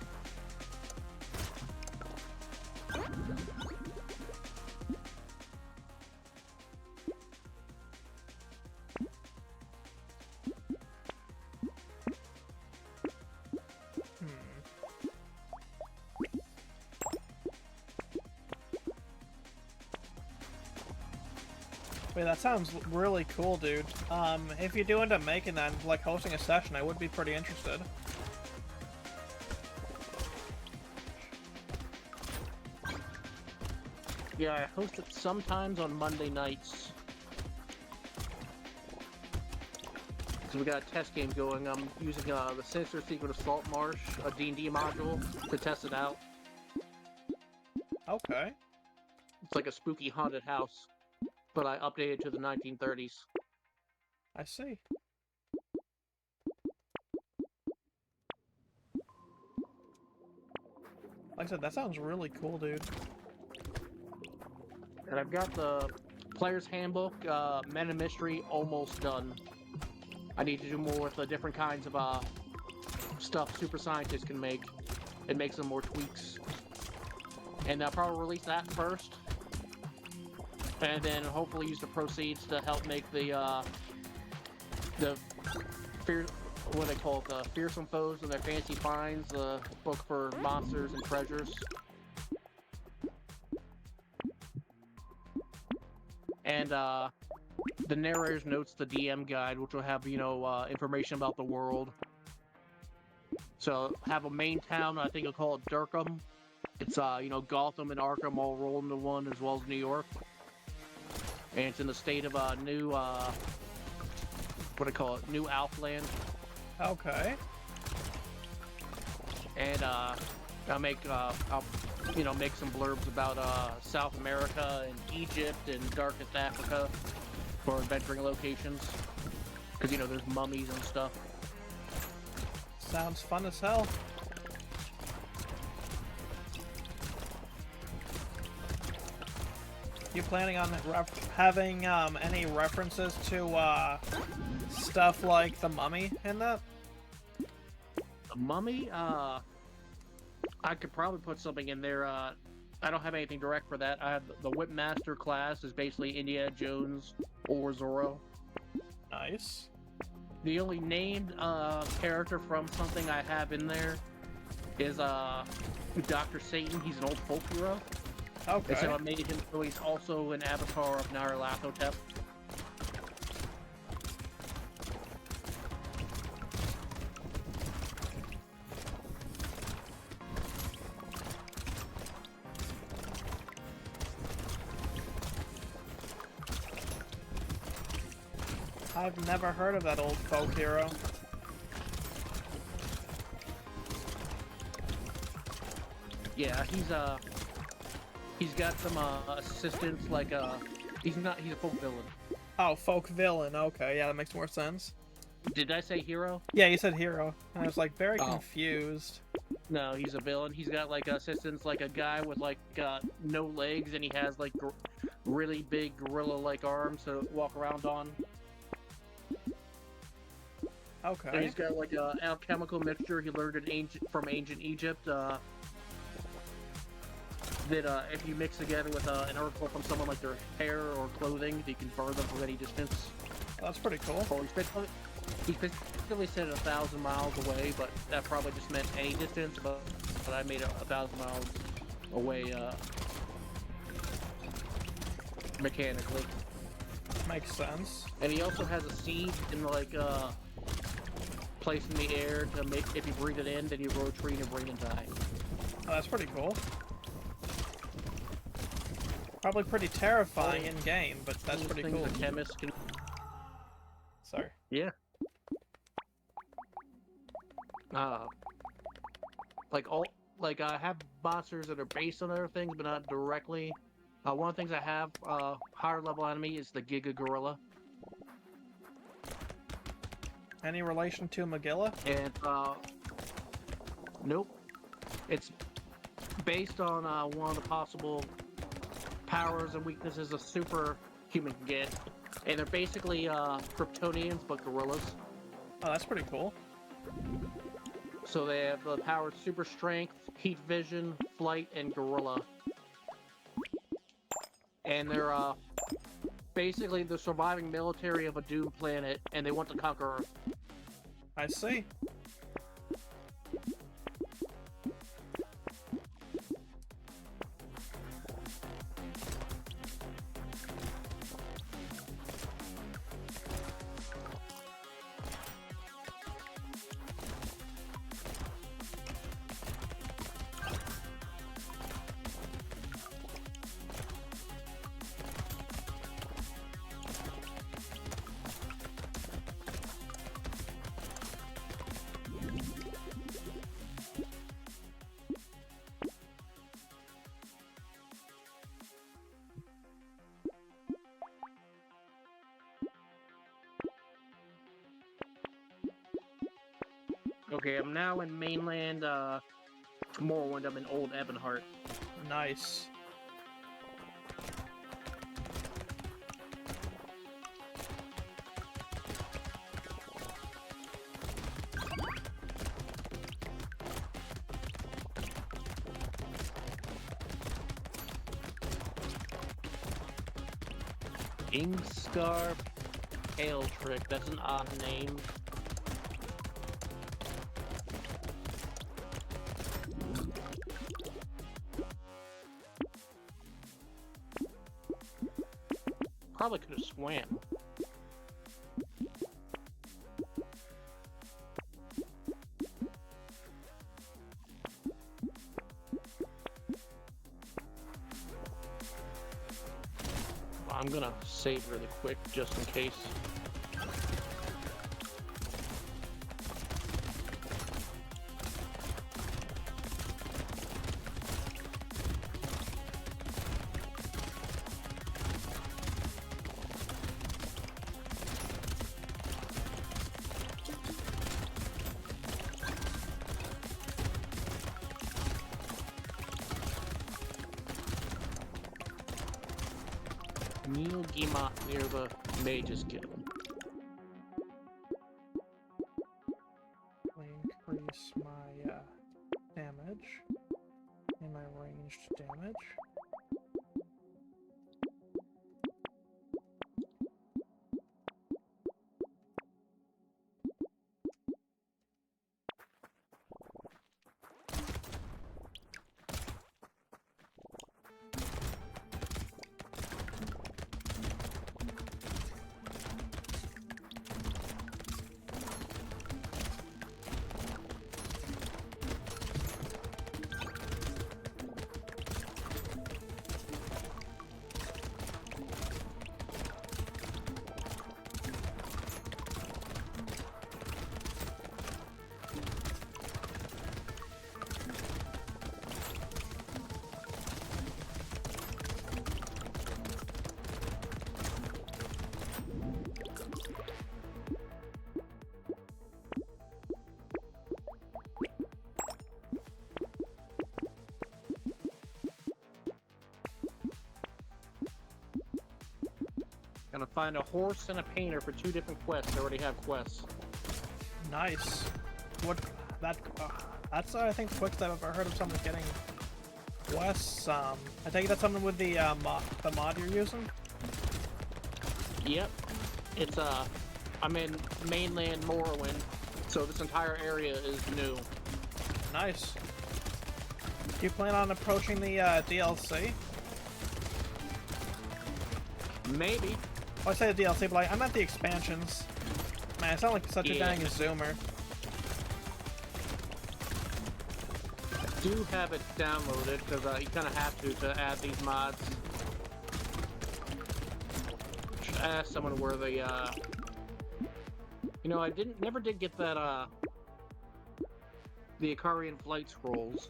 Wait, that sounds really cool, dude. If you do end up making that, like hosting a session, I would be pretty interested. Yeah, I host it sometimes on Monday nights. So we got a test game going. I'm using the Sinister Secret of Salt Marsh, a D&D module, to test it out. Okay. It's like a spooky haunted house, but I updated to the 1930s. I see. Like I said, that sounds really cool, dude. And I've got the Player's Handbook, Meta Mystery, almost done. I need to do more with the different kinds of stuff super scientists can make and make some more tweaks. And I'll probably release that first. And then hopefully use the proceeds to help make the what they call it, the Fearsome Foes and Their Fancy Finds, the book for monsters and treasures. And the narrator's notes, the DM guide, which will have, you know, information about the world. So have a main town, I think I'll call it Durkham. It's, you know, Gotham and Arkham all rolled into one, as well as New York. And it's in the state of New, what do I call it? New Alfland. Okay. And I'll make, you know, make some blurbs about South America and Egypt and Darkest Africa for adventuring locations. Because, you know, there's mummies and stuff. Sounds fun as hell. You planning on having any references to stuff like the Mummy in that? The Mummy? I could probably put something in there. I don't have anything direct for that. I have the Whipmaster class is basically Indiana Jones or Zorro. Nice. The only named character from something I have in there is Dr. Satan. He's an old folk hero. Okay. And so I made him so he's also an avatar of Nyarlathotep. I've never heard of that old folk hero. Yeah, he's got some assistants, like he's a folk villain. Oh, folk villain. Okay, yeah, that makes more sense. Did I say hero? Yeah, you said hero. And I was like very confused. No, he's a villain. He's got like assistants, like a guy with like no legs, and he has like really big gorilla-like arms to walk around on. And Okay. he's got like a alchemical mixture he learned from ancient Egypt. That if you mix together with an article from someone like their hair or clothing, you can burn them from any distance. That's pretty cool. Or he specifically said 1,000 miles away, but that probably just meant any distance. But I made it 1,000 miles away mechanically. Makes sense. And he also has a seed in like place in the air to make if you breathe it in, then you grow a tree and bring and die. Oh, that's pretty cool. Probably pretty terrifying in game, but that's These pretty things cool. a chemist can. Sorry. Yeah. I have monsters that are based on other things, but not directly. One of the things I have higher level enemy is the Giga Gorilla, Any relation to Magilla? and nope, it's based on one of the possible powers and weaknesses a superhuman can get, and they're basically Kryptonians but gorillas. Oh, that's pretty cool. So they have the power super strength, heat vision, flight, and gorilla. And they're basically the surviving military of a doomed planet, and they want to conquer Earth. I see. Okay, I'm now in mainland Morrowind. I'm in Old Ebonheart. Nice. Ingscar Pale Trick. That's an odd name. Probably could have swam. I'm gonna save really quick just in case. Neil Gima near the Mage's Guild. Increase my damage and my ranged damage. Find a horse and a painter for 2 different quests. I already have quests. Nice. What that's I think the quickest I've ever heard of someone getting quests. I take it that's something with the mod you're using. Yep. It's I'm in mainland Morrowind, so this entire area is new. Nice. Do you plan on approaching the DLC? Maybe. Oh, I say the DLC, but like, I meant the expansions. Man, I sound like such a dang zoomer. I do have it downloaded because you kind of have to add these mods. Should ask someone where the you know, I never did get that the Ikarian flight scrolls.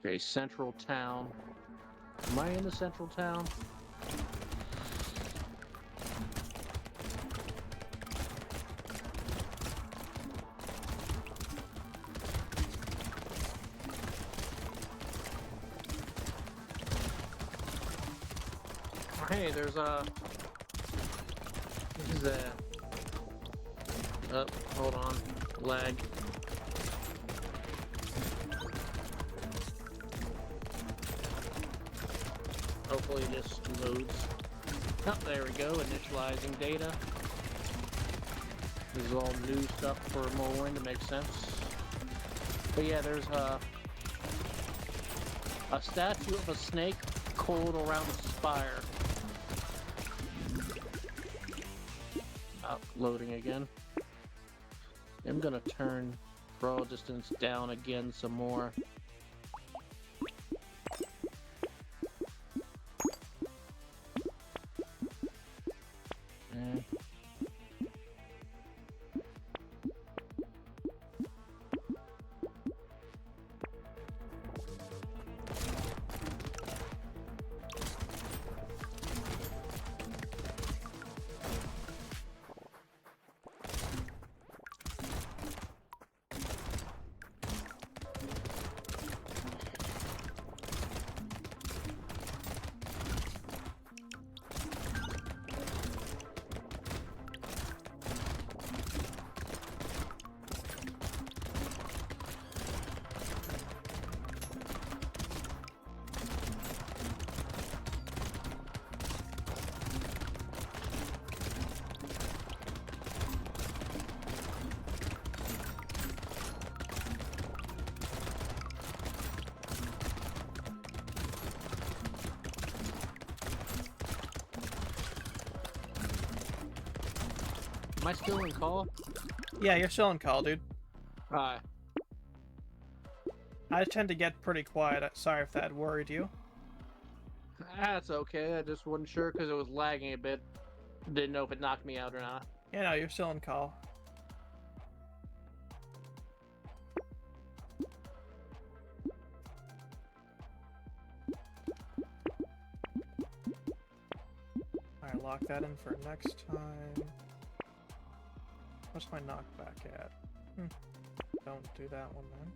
Okay, Central Town. Am I in the Central Town? Hey, there's a... This is a... Oh, hold on. Lag. Hopefully this loads. Oh, there we go, initializing data. This is all new stuff for Morrowind, it makes sense. But yeah, there's a statue of a snake coiled around a spire. Oh, loading again. I'm gonna turn draw distance down again some more. Am I still in call? Yeah, you're still in call, dude. Alright. I tend to get pretty quiet. Sorry if that worried you. That's okay, I just wasn't sure because it was lagging a bit. Didn't know if it knocked me out or not. Yeah, no, you're still in call. Alright, lock that in for next time. What's my knockback at? Don't do that one then.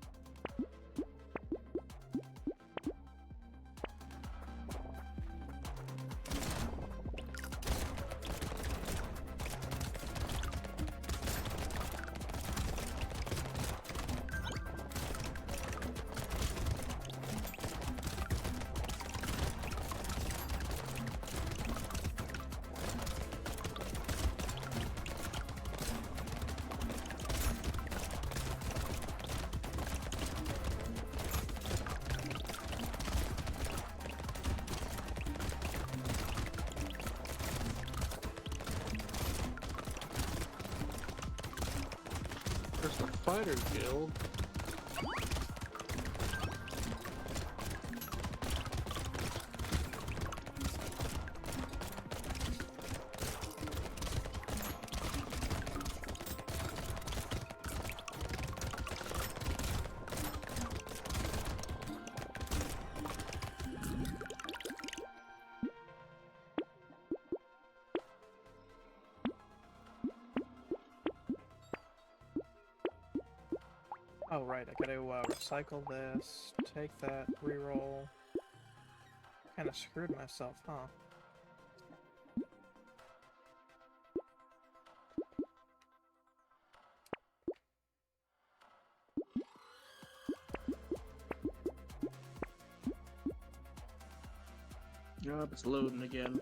There's the Fighters Guild. Oh, right, I gotta recycle this, take that, reroll. Kinda screwed myself, huh? Yup, it's loading again.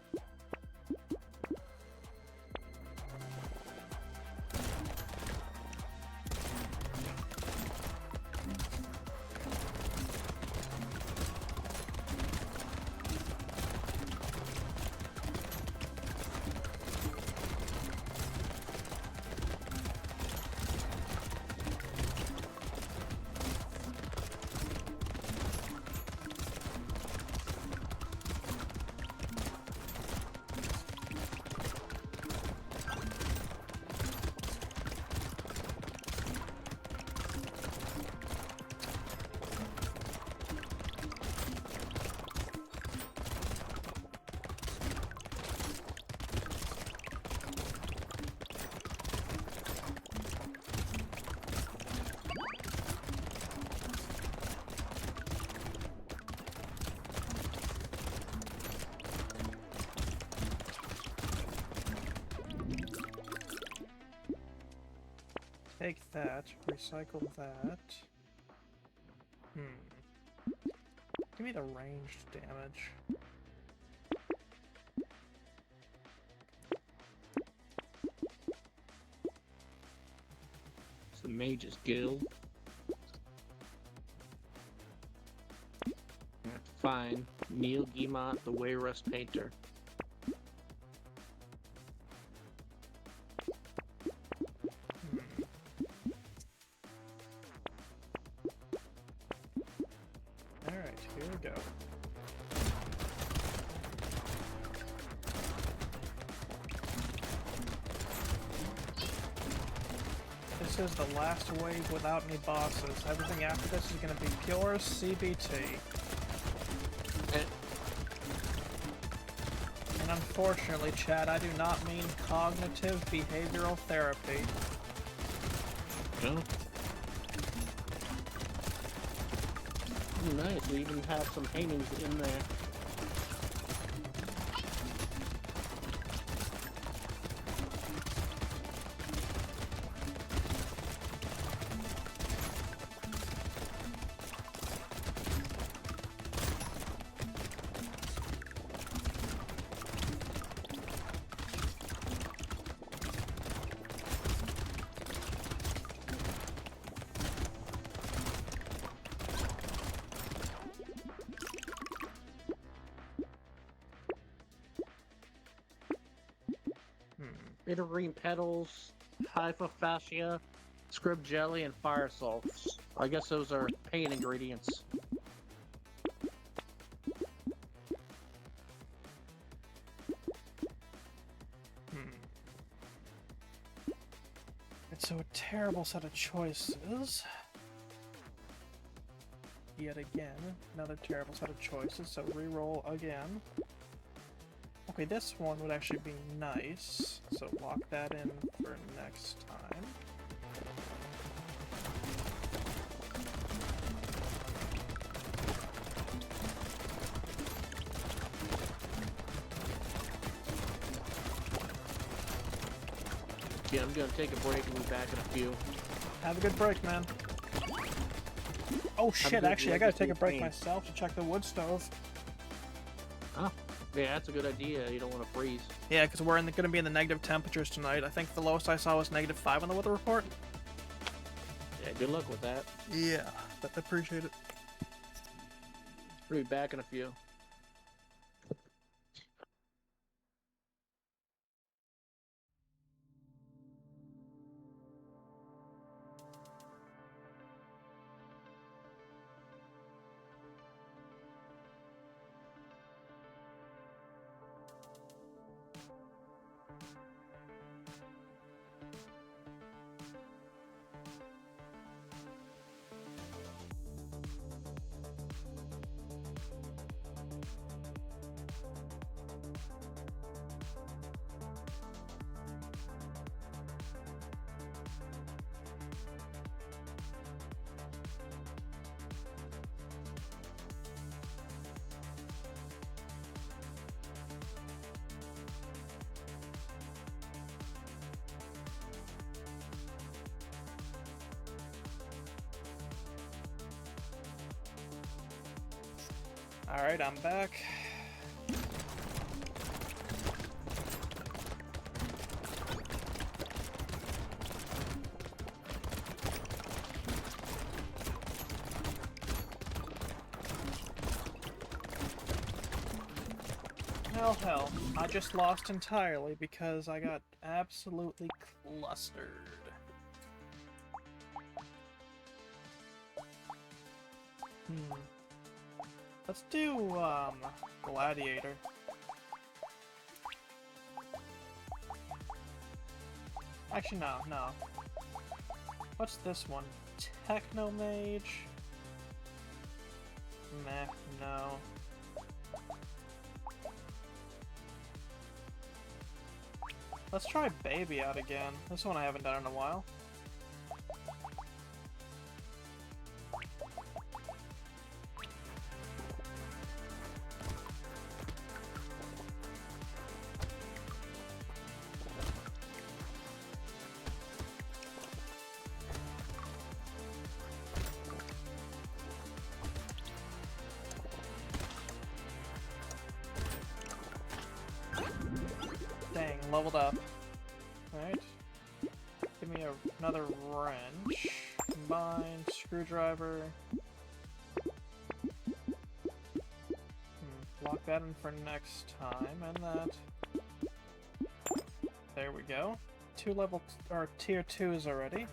Take that, recycle that. Give me the ranged damage. It's the Mage's Guild. I have to find Neil Guimont, the Wayrust Painter. Alright, here we go. This is the last wave without any bosses. Everything after this is going to be pure CBT. And unfortunately, Chad, I do not mean cognitive behavioral therapy. No. Nice, we even have some paintings in there. Bittergreen petals, hypophagia, scrib jelly, and fire salts. I guess those are paint ingredients. It's so a terrible set of choices. Yet again, another terrible set of choices, so reroll again. Okay, this one would actually be nice, so lock that in for next time. Yeah, I'm gonna take a break and be back in a few. Have a good break, man. Oh shit, actually, I gotta take a break myself to check the wood stove. Oh, yeah, that's a good idea. You don't want to freeze. Yeah, because we're gonna be in the negative temperatures tonight. I think the lowest I saw was -5 on the weather report. Yeah, good luck with that. Yeah, but I appreciate it. We'll be back in a few. Alright, I'm back. Hell. I just lost entirely because I got absolutely clustered. Let's do, Gladiator. Actually, no. What's this one? Techno Mage? Meh, no. Let's try Baby out again. This one I haven't done in a while. Dang, leveled up. Alright. Give me another wrench. Combine, screwdriver. Lock that in for next time, and that. There we go. Tier 2s already.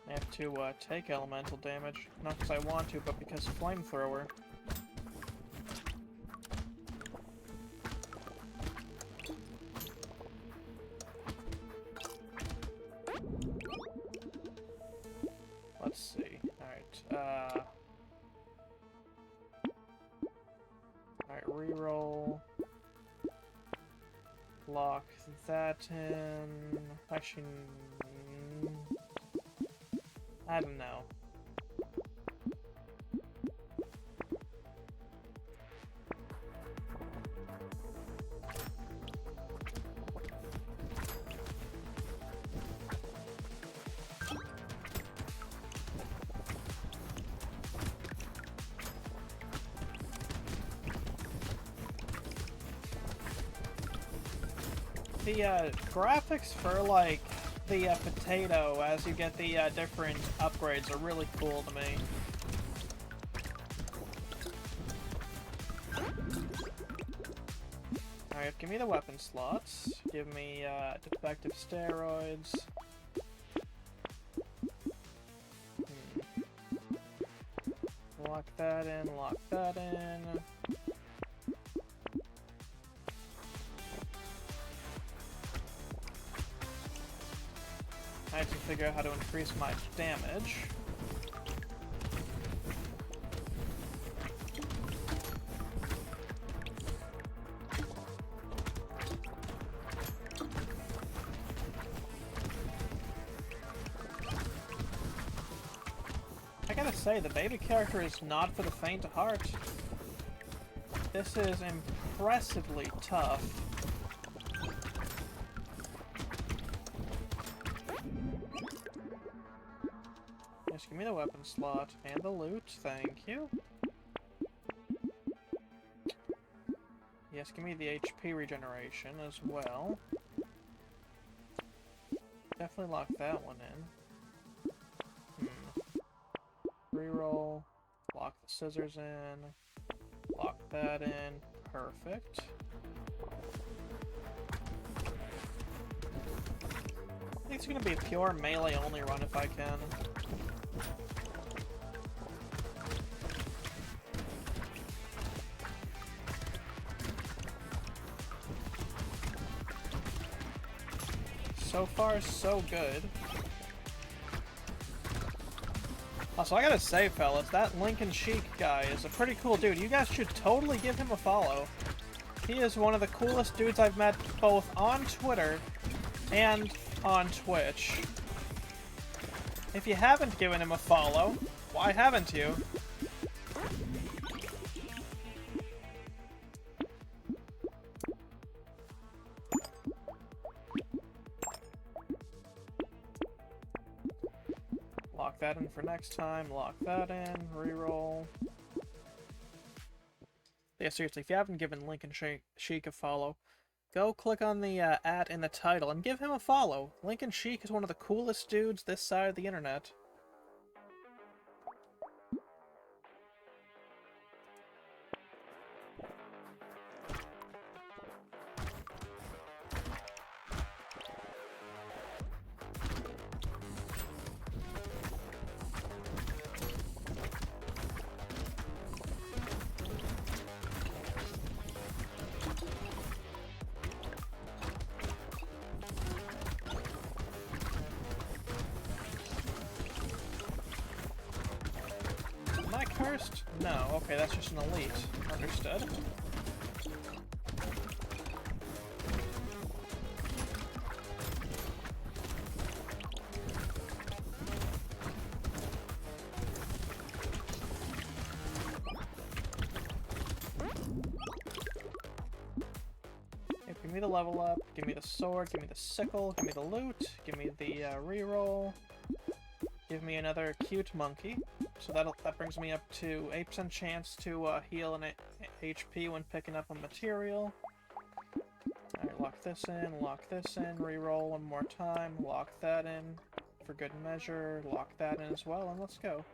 I have to take elemental damage, not because I want to, but because flamethrower. Let's see. Alright, alright, reroll. Lock that in. Actually, I don't know. The graphics for like the potato as you get the different upgrades are really cool to me. Alright, give me the weapon slots. Give me defective steroids. Lock that in, lock that in. I have to figure out how to increase my damage. I gotta say, the baby character is not for the faint of heart. This is impressively tough. Just give me the weapon slot and the loot, thank you. Yes, give me the HP regeneration as well. Definitely lock that one in. Reroll. Lock the scissors in. Lock that in. Perfect. I think it's gonna be a pure melee only run if I can. So far, so good. Also, I gotta say, fellas, that LinkandShiek guy is a pretty cool dude. You guys should totally give him a follow. He is one of the coolest dudes I've met both on Twitter and on Twitch. If you haven't given him a follow, why haven't you? Lock that in for next time. Lock that in. Reroll. Yeah, seriously, if you haven't given LinkandShiek a follow, go click on the @ in the title and give him a follow. LinkandShiek is one of the coolest dudes this side of the internet. Am I cursed? No. Okay, that's just an elite. Understood. Okay, give me the level up, give me the sword, give me the sickle, give me the loot, give me the reroll, give me another cute monkey. So that brings me up to 8% chance to heal an HP when picking up a material. Alright, lock this in, reroll one more time, lock that in for good measure, lock that in as well, and let's go.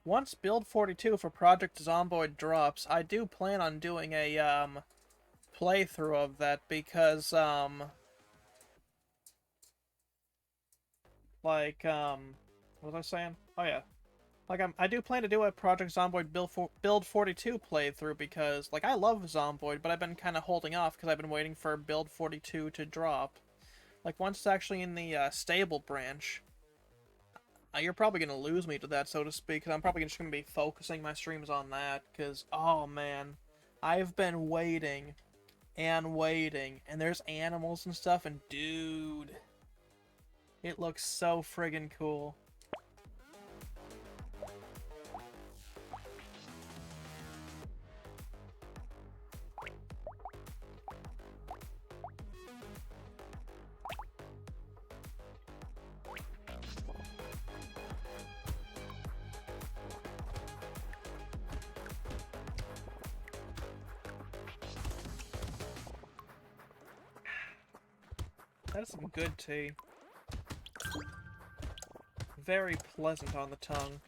Once build 42 for Project Zomboid drops, I do plan on doing a playthrough of that because what was I saying? Oh yeah. Like I do plan to do a Project Zomboid build 42 playthrough because like I love Zomboid, but I've been kind of holding off because I've been waiting for build 42 to drop. Like once it's actually in the stable branch. You're probably going to lose me to that, so to speak, because I'm probably just going to be focusing my streams on that, because, oh man, I've been waiting, and there's animals and stuff, and dude, it looks so friggin' cool. That's some good tea. Very pleasant on the tongue.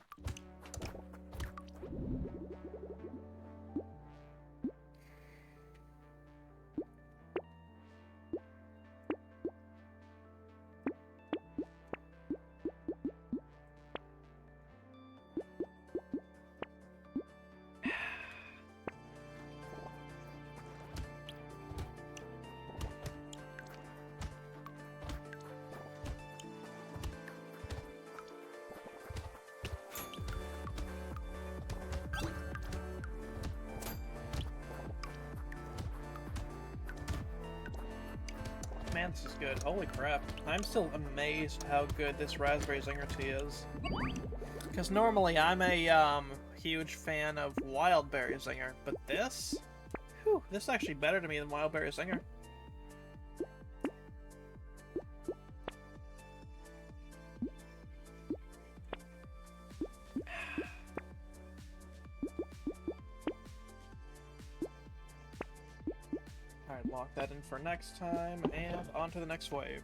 Man, this is good. Holy crap. I'm still amazed how good this Raspberry Zinger tea is. Because normally I'm a huge fan of Wild Berry Zinger, but this? Whew, this is actually better to me than Wild Berry Zinger. Alright, lock that in for next time, and on to the next wave.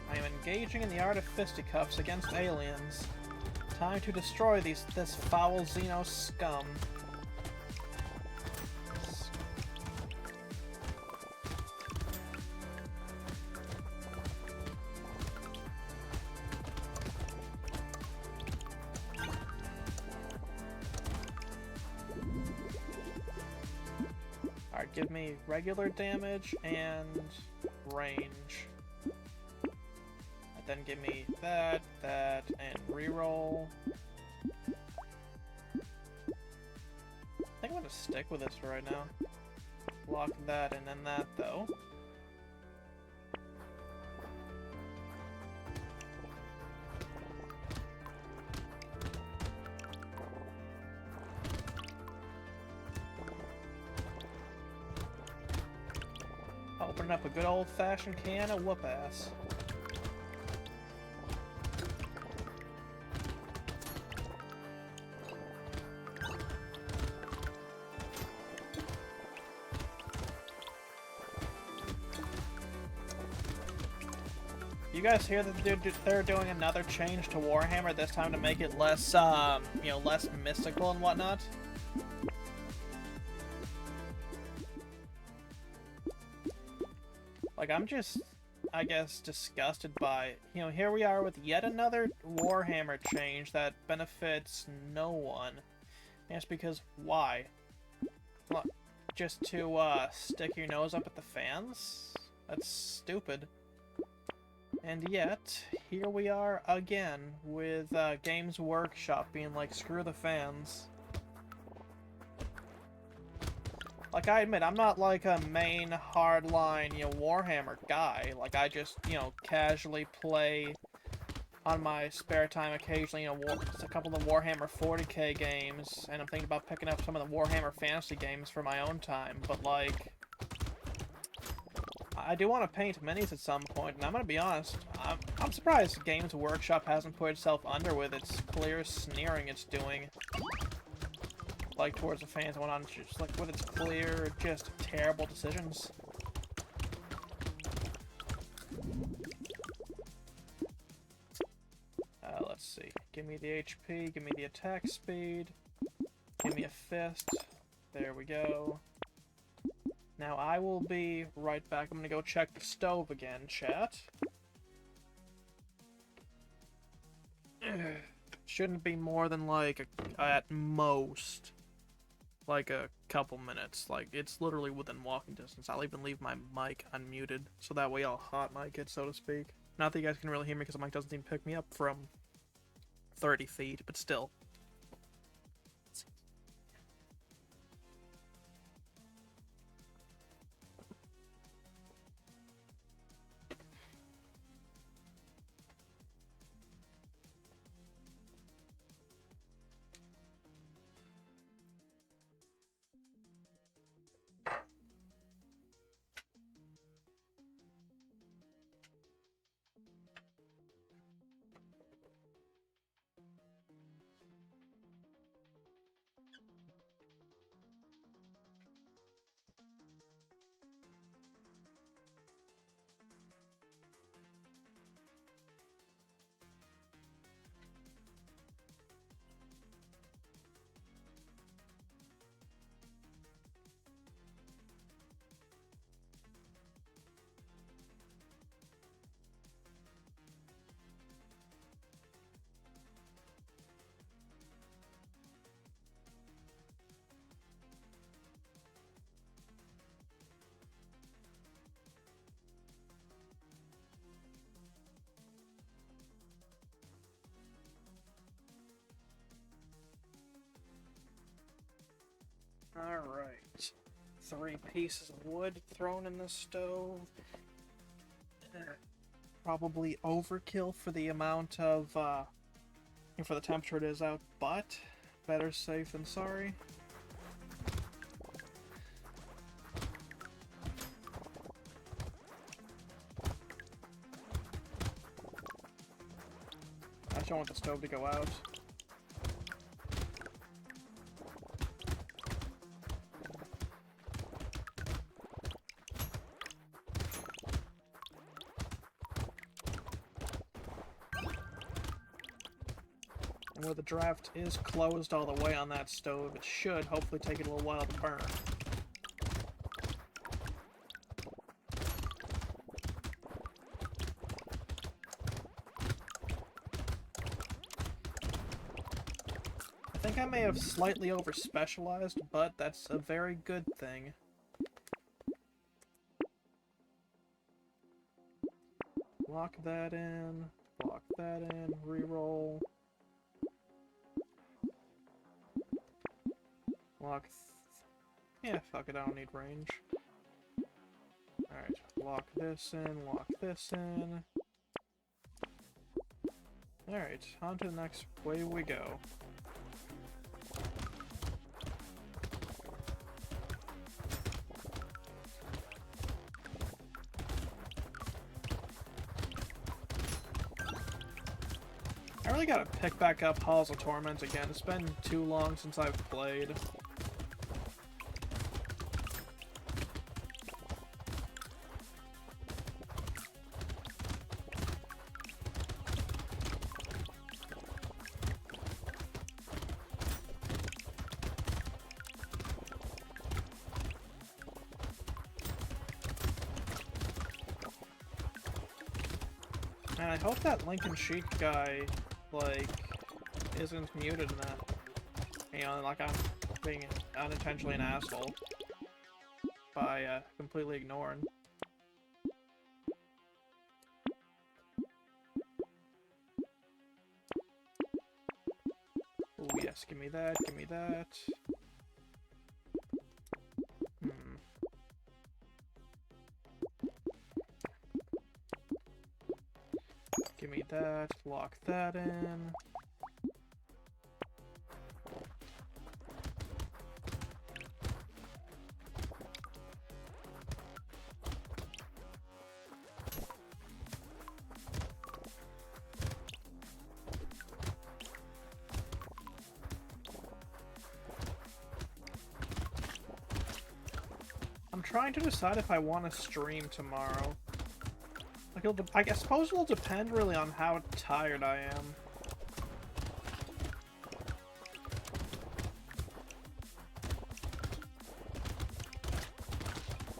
I am engaging in the art of fisticuffs against aliens. Time to destroy this foul Xeno scum. Alright, give me regular damage and range. Then give me that, and reroll. I think think I'm gonna stick with this for right now. Lock that and then that, though. Opening up a good old-fashioned can of whoop-ass. You guys hear that they're doing another change to Warhammer, this time to make it less, you know, less mystical and whatnot? Like, I'm just, I guess, disgusted by, you know, here we are with yet another Warhammer change that benefits no one. And it's because, why? What, just to, stick your nose up at the fans? That's stupid. And yet, here we are again, with, Games Workshop being like, screw the fans. Like, I admit, I'm not, like, a main hardline, you know, Warhammer guy. Like, I just, you know, casually play on my spare time occasionally, you know, a couple of Warhammer 40k games, and I'm thinking about picking up some of the Warhammer Fantasy games for my own time, but, like, I do want to paint minis at some point, and I'm gonna be honest, I'm surprised Games Workshop hasn't put itself under with its clear sneering it's doing. Like, towards the fans and whatnot, just, like, with its clear, just terrible decisions. Let's see. Give me the HP, give me the attack speed, give me a fist. There we go. Now, I will be right back. I'm gonna go check the stove again, chat. Shouldn't be more than, like, at most, like, a couple minutes. Like, it's literally within walking distance. I'll even leave my mic unmuted, so that way I'll hot mic it, so to speak. Not that you guys can really hear me, because the mic doesn't even pick me up from 30 feet, but still. Alright. 3 pieces of wood thrown in the stove. Probably overkill for the amount of, for the temperature it is out, but better safe than sorry. I just don't want the stove to go out. And where the draft is closed all the way on that stove, it should hopefully take it a little while to burn. I think I may have slightly over-specialized, but that's a very good thing. Lock that in, reroll. Lock Yeah, fuck it, I don't need range. Alright, lock this in, lock this in. Alright, on to the next way we go. I really gotta pick back up Halls of Torment again. It's been too long since I've played. And I hope that LinkandShiek guy, like, isn't muted in that. You know, like I'm being unintentionally an asshole by completely ignoring. Oh yes, give me that, give me that. Give me that, lock that in. I'm trying to decide if I want to stream tomorrow. Like, I suppose it'll depend really on how tired I am.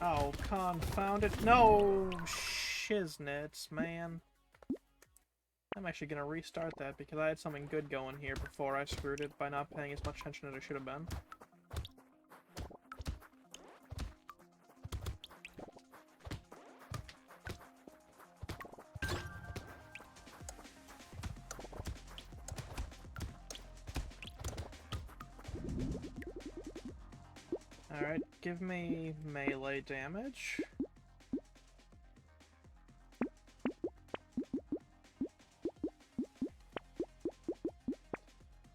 Oh, confound it. No! Shiznits, man. I'm actually gonna restart that because I had something good going here before I screwed it by not paying as much attention as I should have been. Alright, give me melee damage.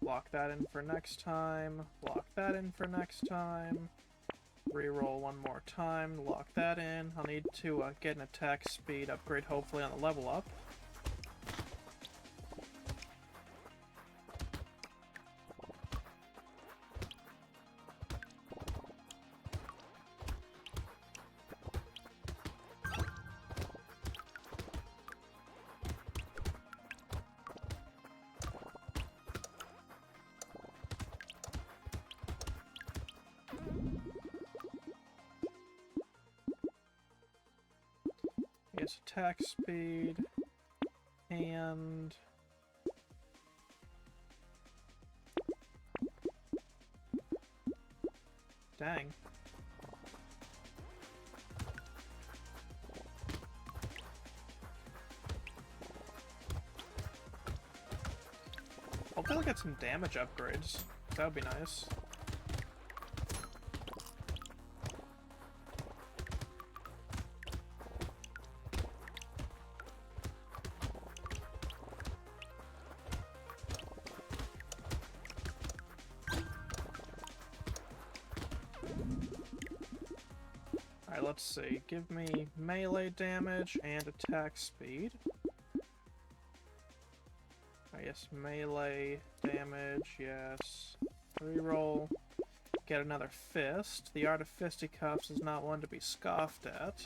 Lock that in for next time. Lock that in for next time. Reroll one more time. Lock that in. I'll need to get an attack speed upgrade, hopefully on the level up. Yes, attack speed, and dang. Hopefully I'll get some damage upgrades. That would be nice. Alright, let's see. Give me melee damage and attack speed. Yes, melee damage, yes. Reroll. Get another fist. The art of fisticuffs is not one to be scoffed at.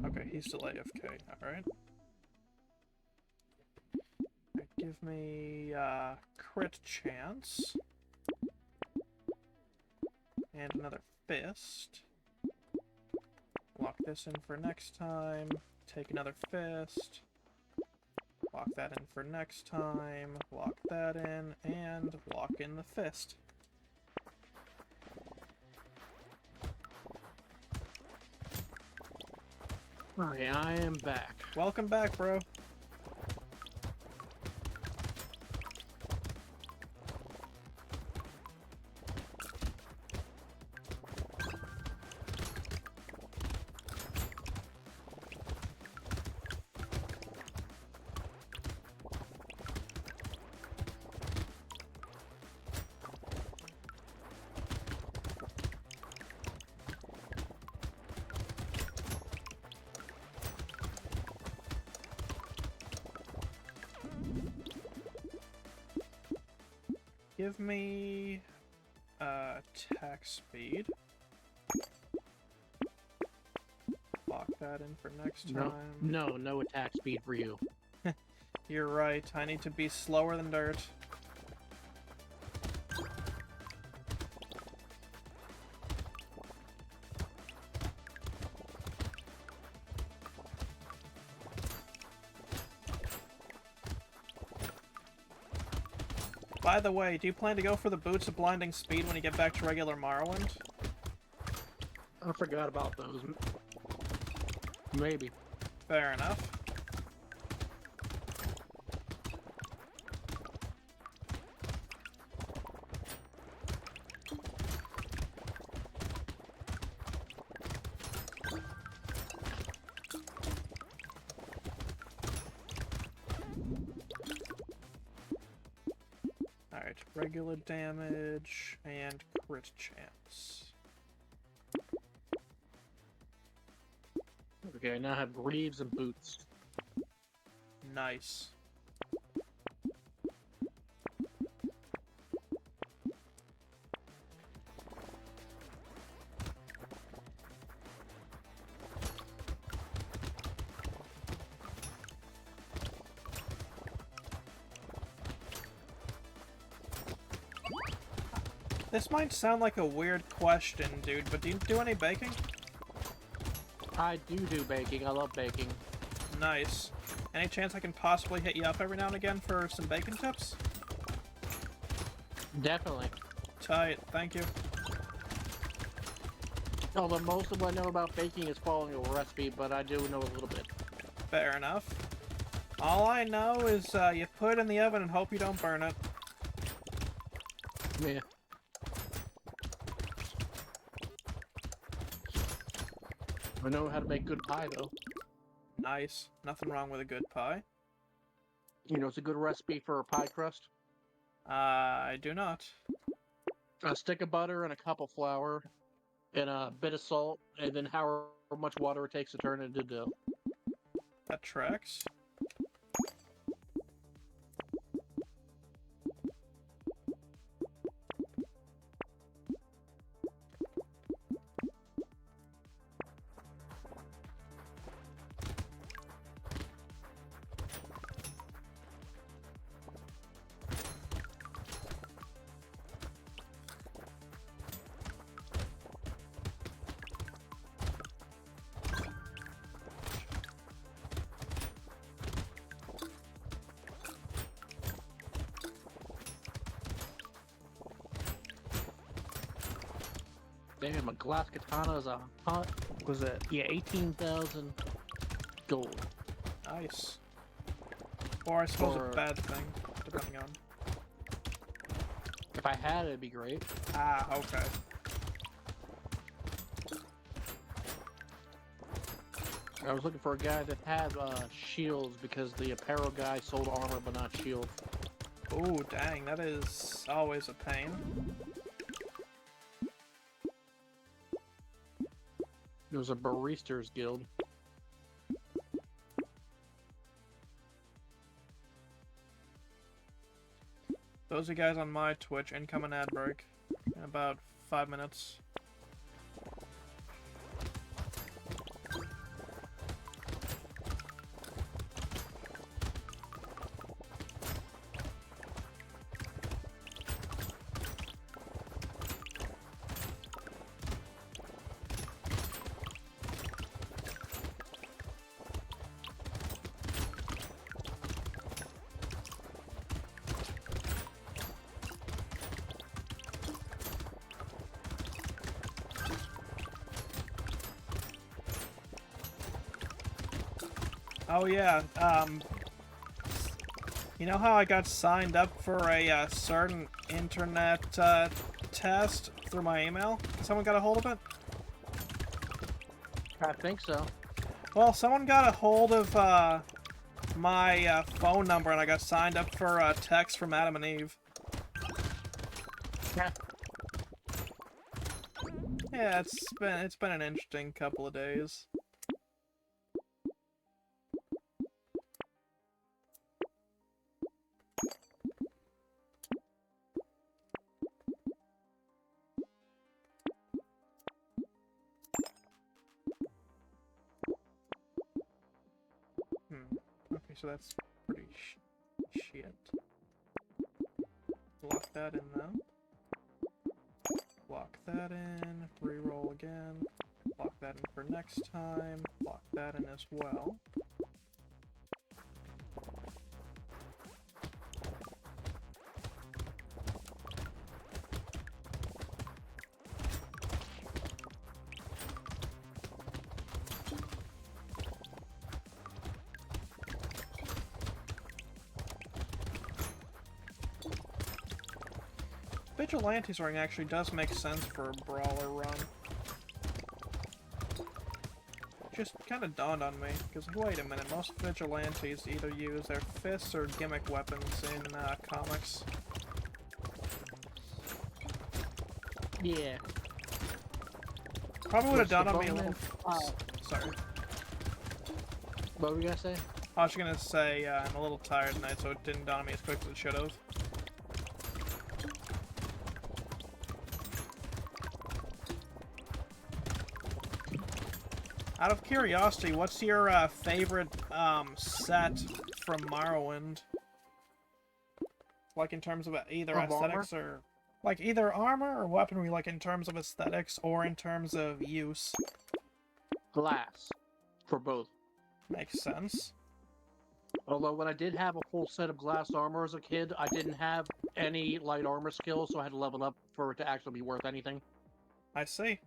Okay, he's still AFK, alright. Give me crit chance. And another fist. Lock this in for next time. Take another fist. Lock that in for next time. Lock that in. And lock in the fist. Okay, I am back. Welcome back, bro. Give me attack speed. Lock that in for next time. No attack speed for you. You're right. I need to be slower than dirt. By the way, do you plan to go for the Boots of Blinding Speed when you get back to regular Morrowind? I forgot about those. Maybe. Fair enough. Alright, regular damage and crit chance. Okay, I now have greaves and boots. Nice. This might sound like a weird question, dude, but do you do any baking? I do baking. I love baking. Nice. Any chance I can possibly hit you up every now and again for some bacon tips? Definitely. Tight, thank you. Although most of what I know about baking is following a recipe, but I do know a little bit. Fair enough. All I know is you put it in the oven and hope you don't burn it. Yeah. I know how to make good pie, though. Nice. Nothing wrong with a good pie. You know, it's a good recipe for a pie crust. I do not. A stick of butter and a cup of flour, and a bit of salt, and then however much water it takes to turn it into dough. That tracks. Damn, a glass katana is was it? Yeah, 18,000 gold. Nice. Or I suppose Or- a bad thing, depending on... If I had it, it'd be great. Ah, okay. I was looking for a guy that had shields because the apparel guy sold armor but not shield. Ooh, dang, that is always a pain. There was a barista's guild. Those are guys on my Twitch, incoming ad break. In about 5 minutes. Oh yeah, you know how I got signed up for a certain internet test through my email? Someone got a hold of it? I think so. Well, someone got a hold of my phone number, and I got signed up for a text from Adam and Eve. Yeah. Yeah, it's been an interesting couple of days. Okay, so that's pretty shit. Lock that in though. Lock that in. Reroll again. Lock that in for next time. Lock that in as well. Vigilante's ring actually does make sense for a brawler run. Just kind of dawned on me, because wait a minute, most vigilantes either use their fists or gimmick weapons in comics. Yeah. Probably would have What's the dawned on me a bowman? little... Sorry. What were you gonna say? I was gonna say I'm a little tired tonight, so it didn't dawn on me as quick as it should have. Out of curiosity, what's your favorite set from Morrowind? Like in terms of either Of aesthetics or... Like either armor or weaponry, like in terms of aesthetics or in terms of use. Glass. For both. Makes sense. Although when I did have a full set of glass armor as a kid, I didn't have any light armor skills, so I had to level up for it to actually be worth anything. I see.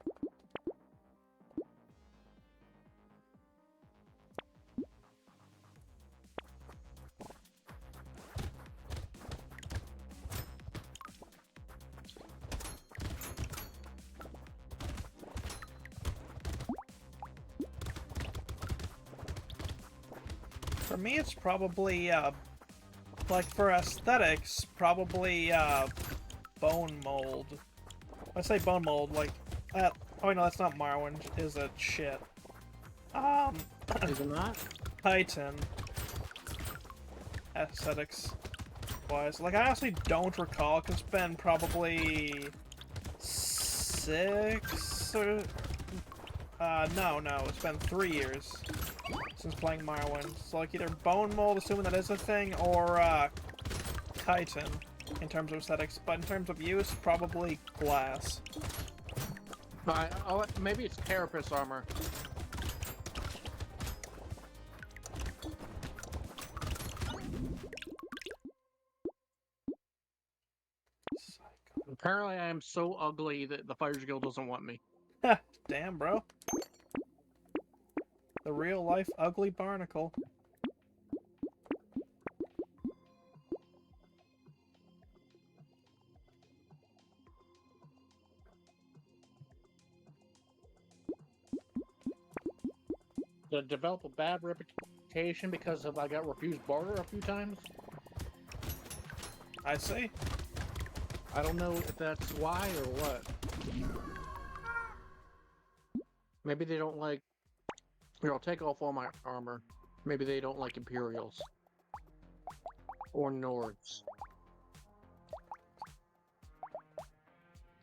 For me, it's probably, like, for aesthetics, probably, bone mold. I say bone mold, like, oh no, that's not Morrowind, is it? Shit. Is it not? Titan. Aesthetics-wise. Like, I honestly don't recall, because it's been probably 6 or... no, it's been 3 years since playing Morrowind. So, like, either bone mold, assuming that is a thing, or, Titan, in terms of aesthetics. But in terms of use, probably glass. Maybe it's carapace armor. Apparently I am so ugly that the Fighters Guild doesn't want me. Damn, bro. The real-life ugly barnacle. To develop a bad reputation because of I got refused barter a few times. I see. I don't know if that's why or what. Maybe they don't like... Here, I'll take off all my armor. Maybe they don't like Imperials. Or Nords.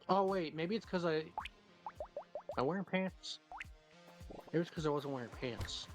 Oh wait, maybe it's because I'm wearing pants? Maybe it's because I wasn't wearing pants.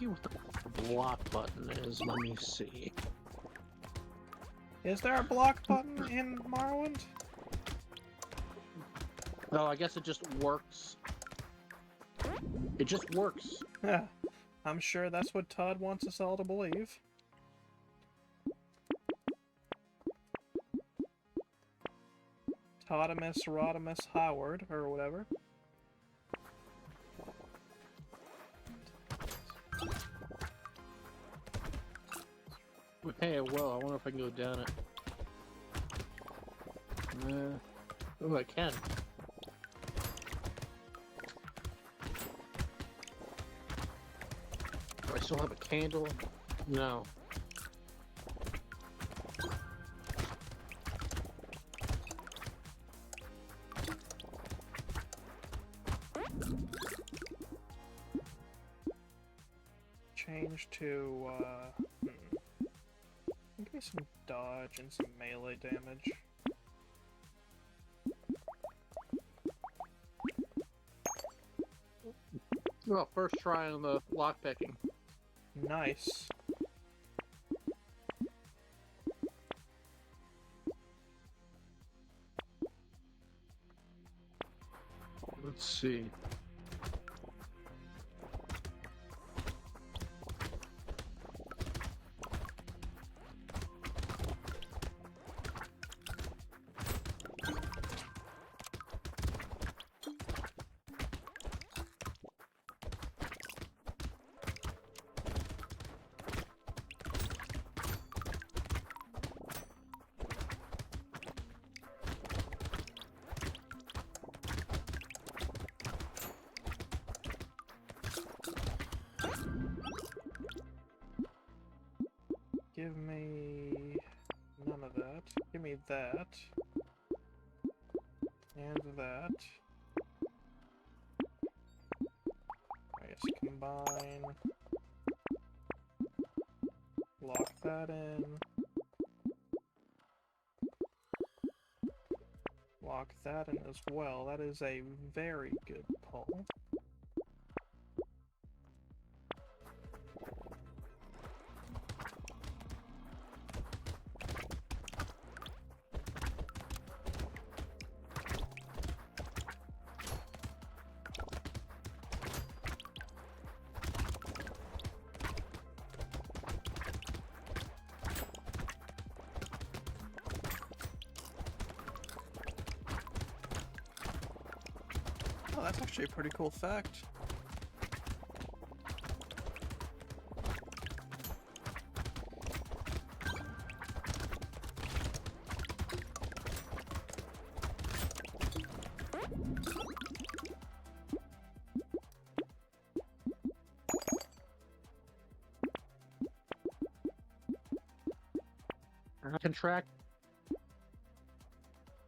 see what the block button is. Let me see. Is there a block button in Morrowind? Oh, I guess it just works. It just works. Yeah, I'm sure that's what Todd wants us all to believe. Todimus Rodimus Howard, or whatever. Hey, well, I wonder if I can go down it. Oh, I can. Do I still have a candle? No. Change to, give me some dodge and some melee damage. Well, first try on the lockpicking. Nice. Let's see. Give me none of that. Give me that. And that. I guess combine. Lock that in. Lock that in as well. That is a very good pull. Oh, that's actually a pretty cool fact. I can track.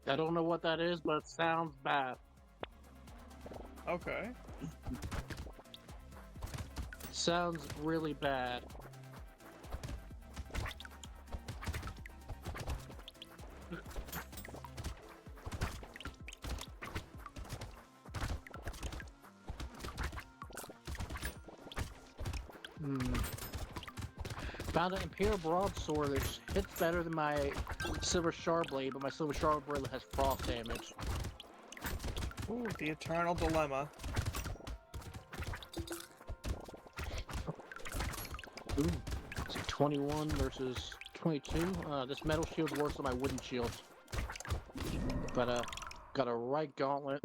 I don't know what that is, but it sounds bad. Okay. It sounds really bad. Found an Imperial Broadsword that hits better than my Silver Shard Blade, but my Silver Shard Blade has frost damage. Ooh, the eternal dilemma. Ooh. Is it 21 versus 22? This metal shield works on my wooden shield. But, got a right gauntlet.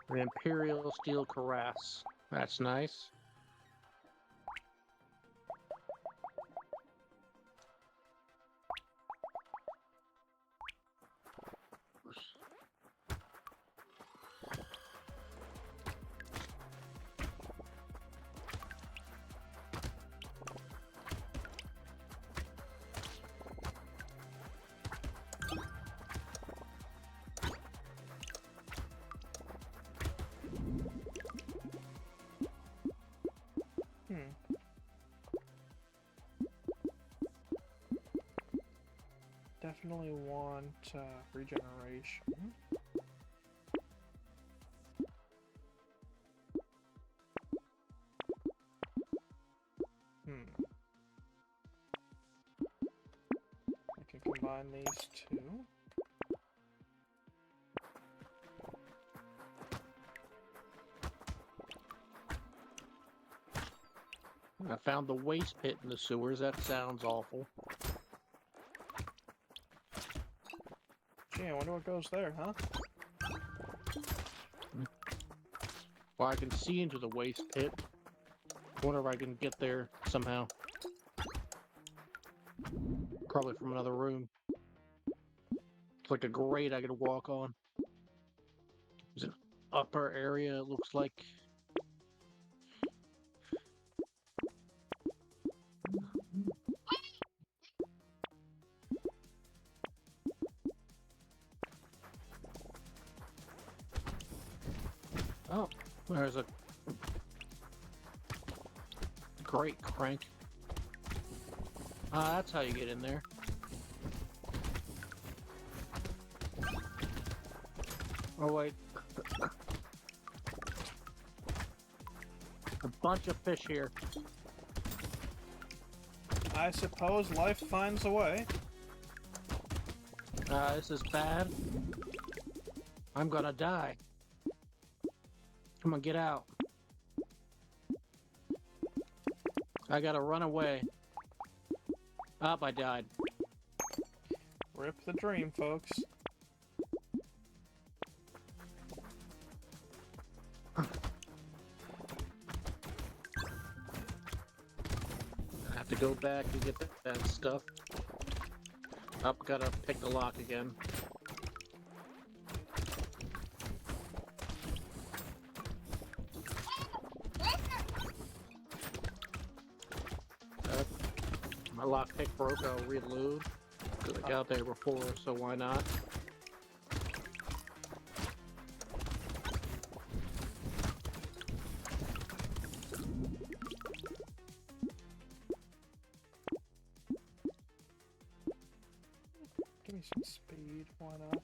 The Imperial Steel Cuirass. That's nice. Definitely want regeneration. combine these two. I found the waste pit in the sewers. That sounds awful. Gee, I wonder what goes there, huh? Well, I can see into the waste pit. Wonder if I can get there somehow. Probably from another room. It's like a grate I could walk on. There's an upper area, it looks like. Oh, there's a great crank. Ah, that's how you get in there. Oh wait. A bunch of fish here. I suppose life finds a way. This is bad. I'm gonna die. Come on, get out. I gotta run away. Ah, I died. Rip the dream, folks. I have to go back and get that stuff. Up, gotta pick the lock again. My lockpick broke, I'll reload. Because I got there before, so why not? Give me some speed, why not?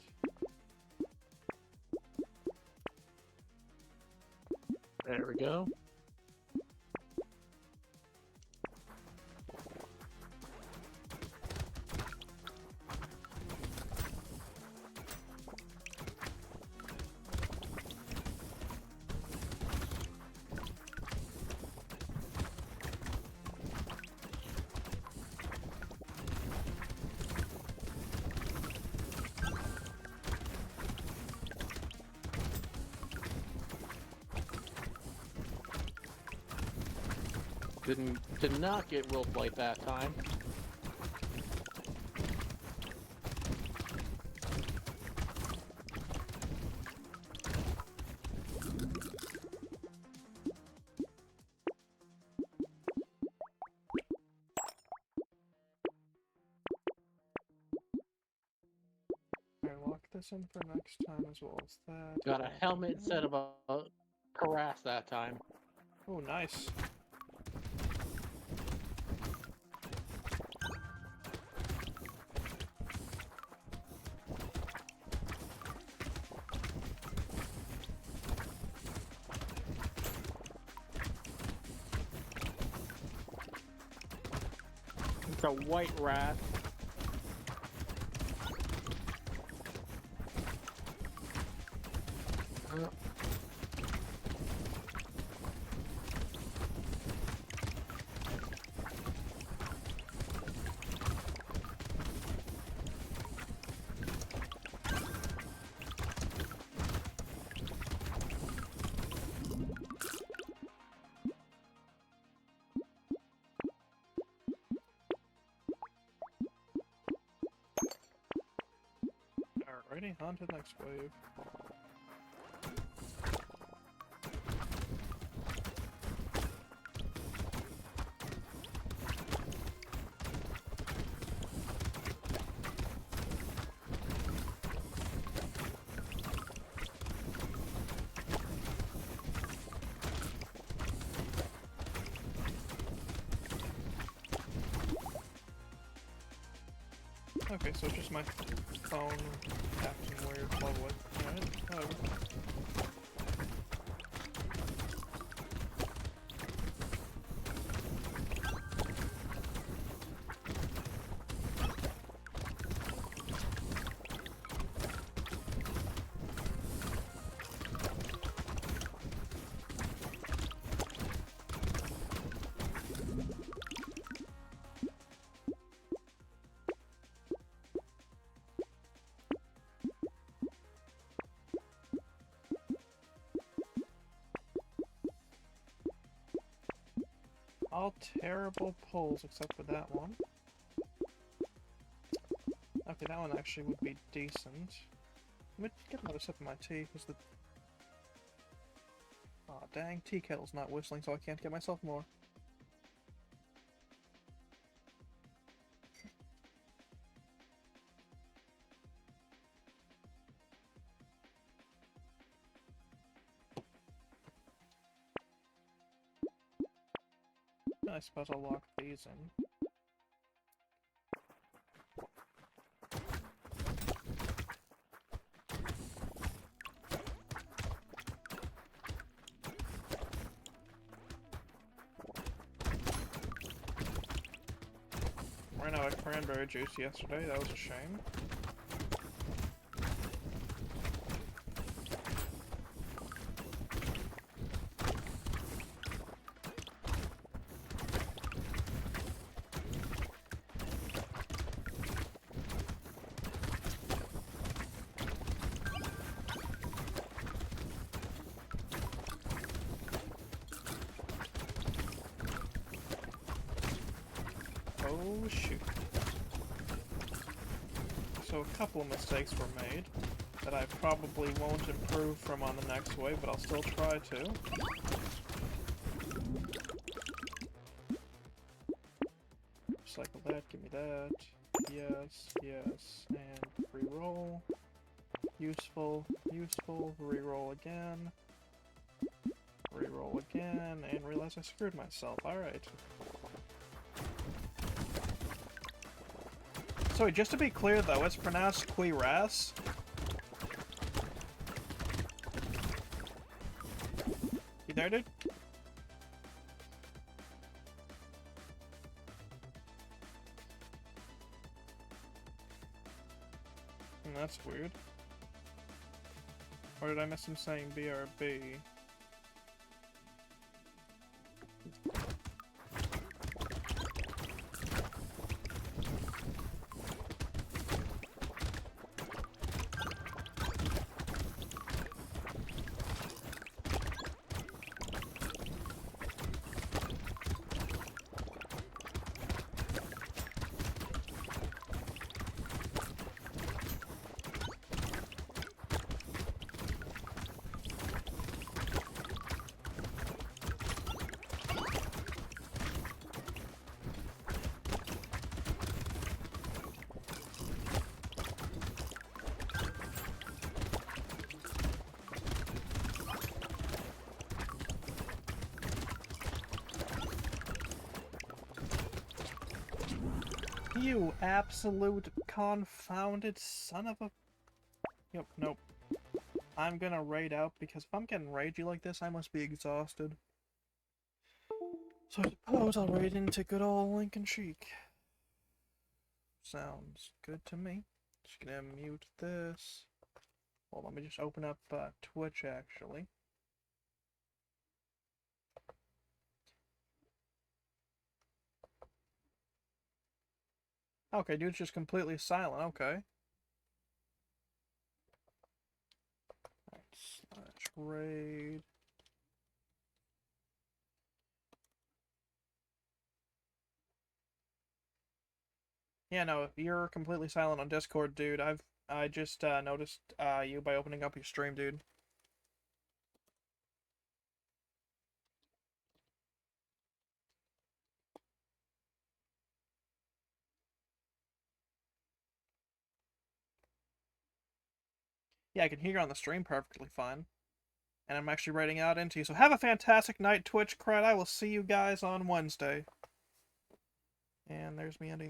There we go. Did not get rope light that time. Alright, lock this in for next time as well as that. Got a helmet instead of a harass that time. Oh, nice. It's a white rat. Alrighty, on to the next wave. Okay, so it's just my phone acting weird, lovely. Alright, whatever. all terrible pulls except for that one. Okay, that one actually would be decent. Let me get another sip of my tea, because the... Aw, dang, tea kettle's not whistling, so I can't get myself more. I suppose I'll lock these in. Ran out of cranberry juice yesterday, that was a shame. Oh shoot. So a couple of mistakes were made that I probably won't improve from on the next wave, but I'll still try to. Recycle that, give me that. Yes, yes, and reroll. Useful, useful, reroll again. Reroll again, and realize I screwed myself. Alright. So just to be clear though, it's pronounced Quiras. You there, dude? That's weird. Or did I miss him saying BRB? You absolute confounded son of a... Yep, nope. I'm gonna raid out, because if I'm getting ragey like this, I must be exhausted. So I suppose I'll raid into good old LinkandShiek. Sounds good to me. Just gonna mute this. Well, let me just open up Twitch, actually. Okay, dude's just completely silent, okay. Slash raid. Yeah, no, you're completely silent on Discord, dude. I just noticed you by opening up your stream, dude. Yeah, I can hear you on the stream perfectly fine. And I'm actually writing out into you. So have a fantastic night, Twitch crowd. I will see you guys on Wednesday. And there's me ending.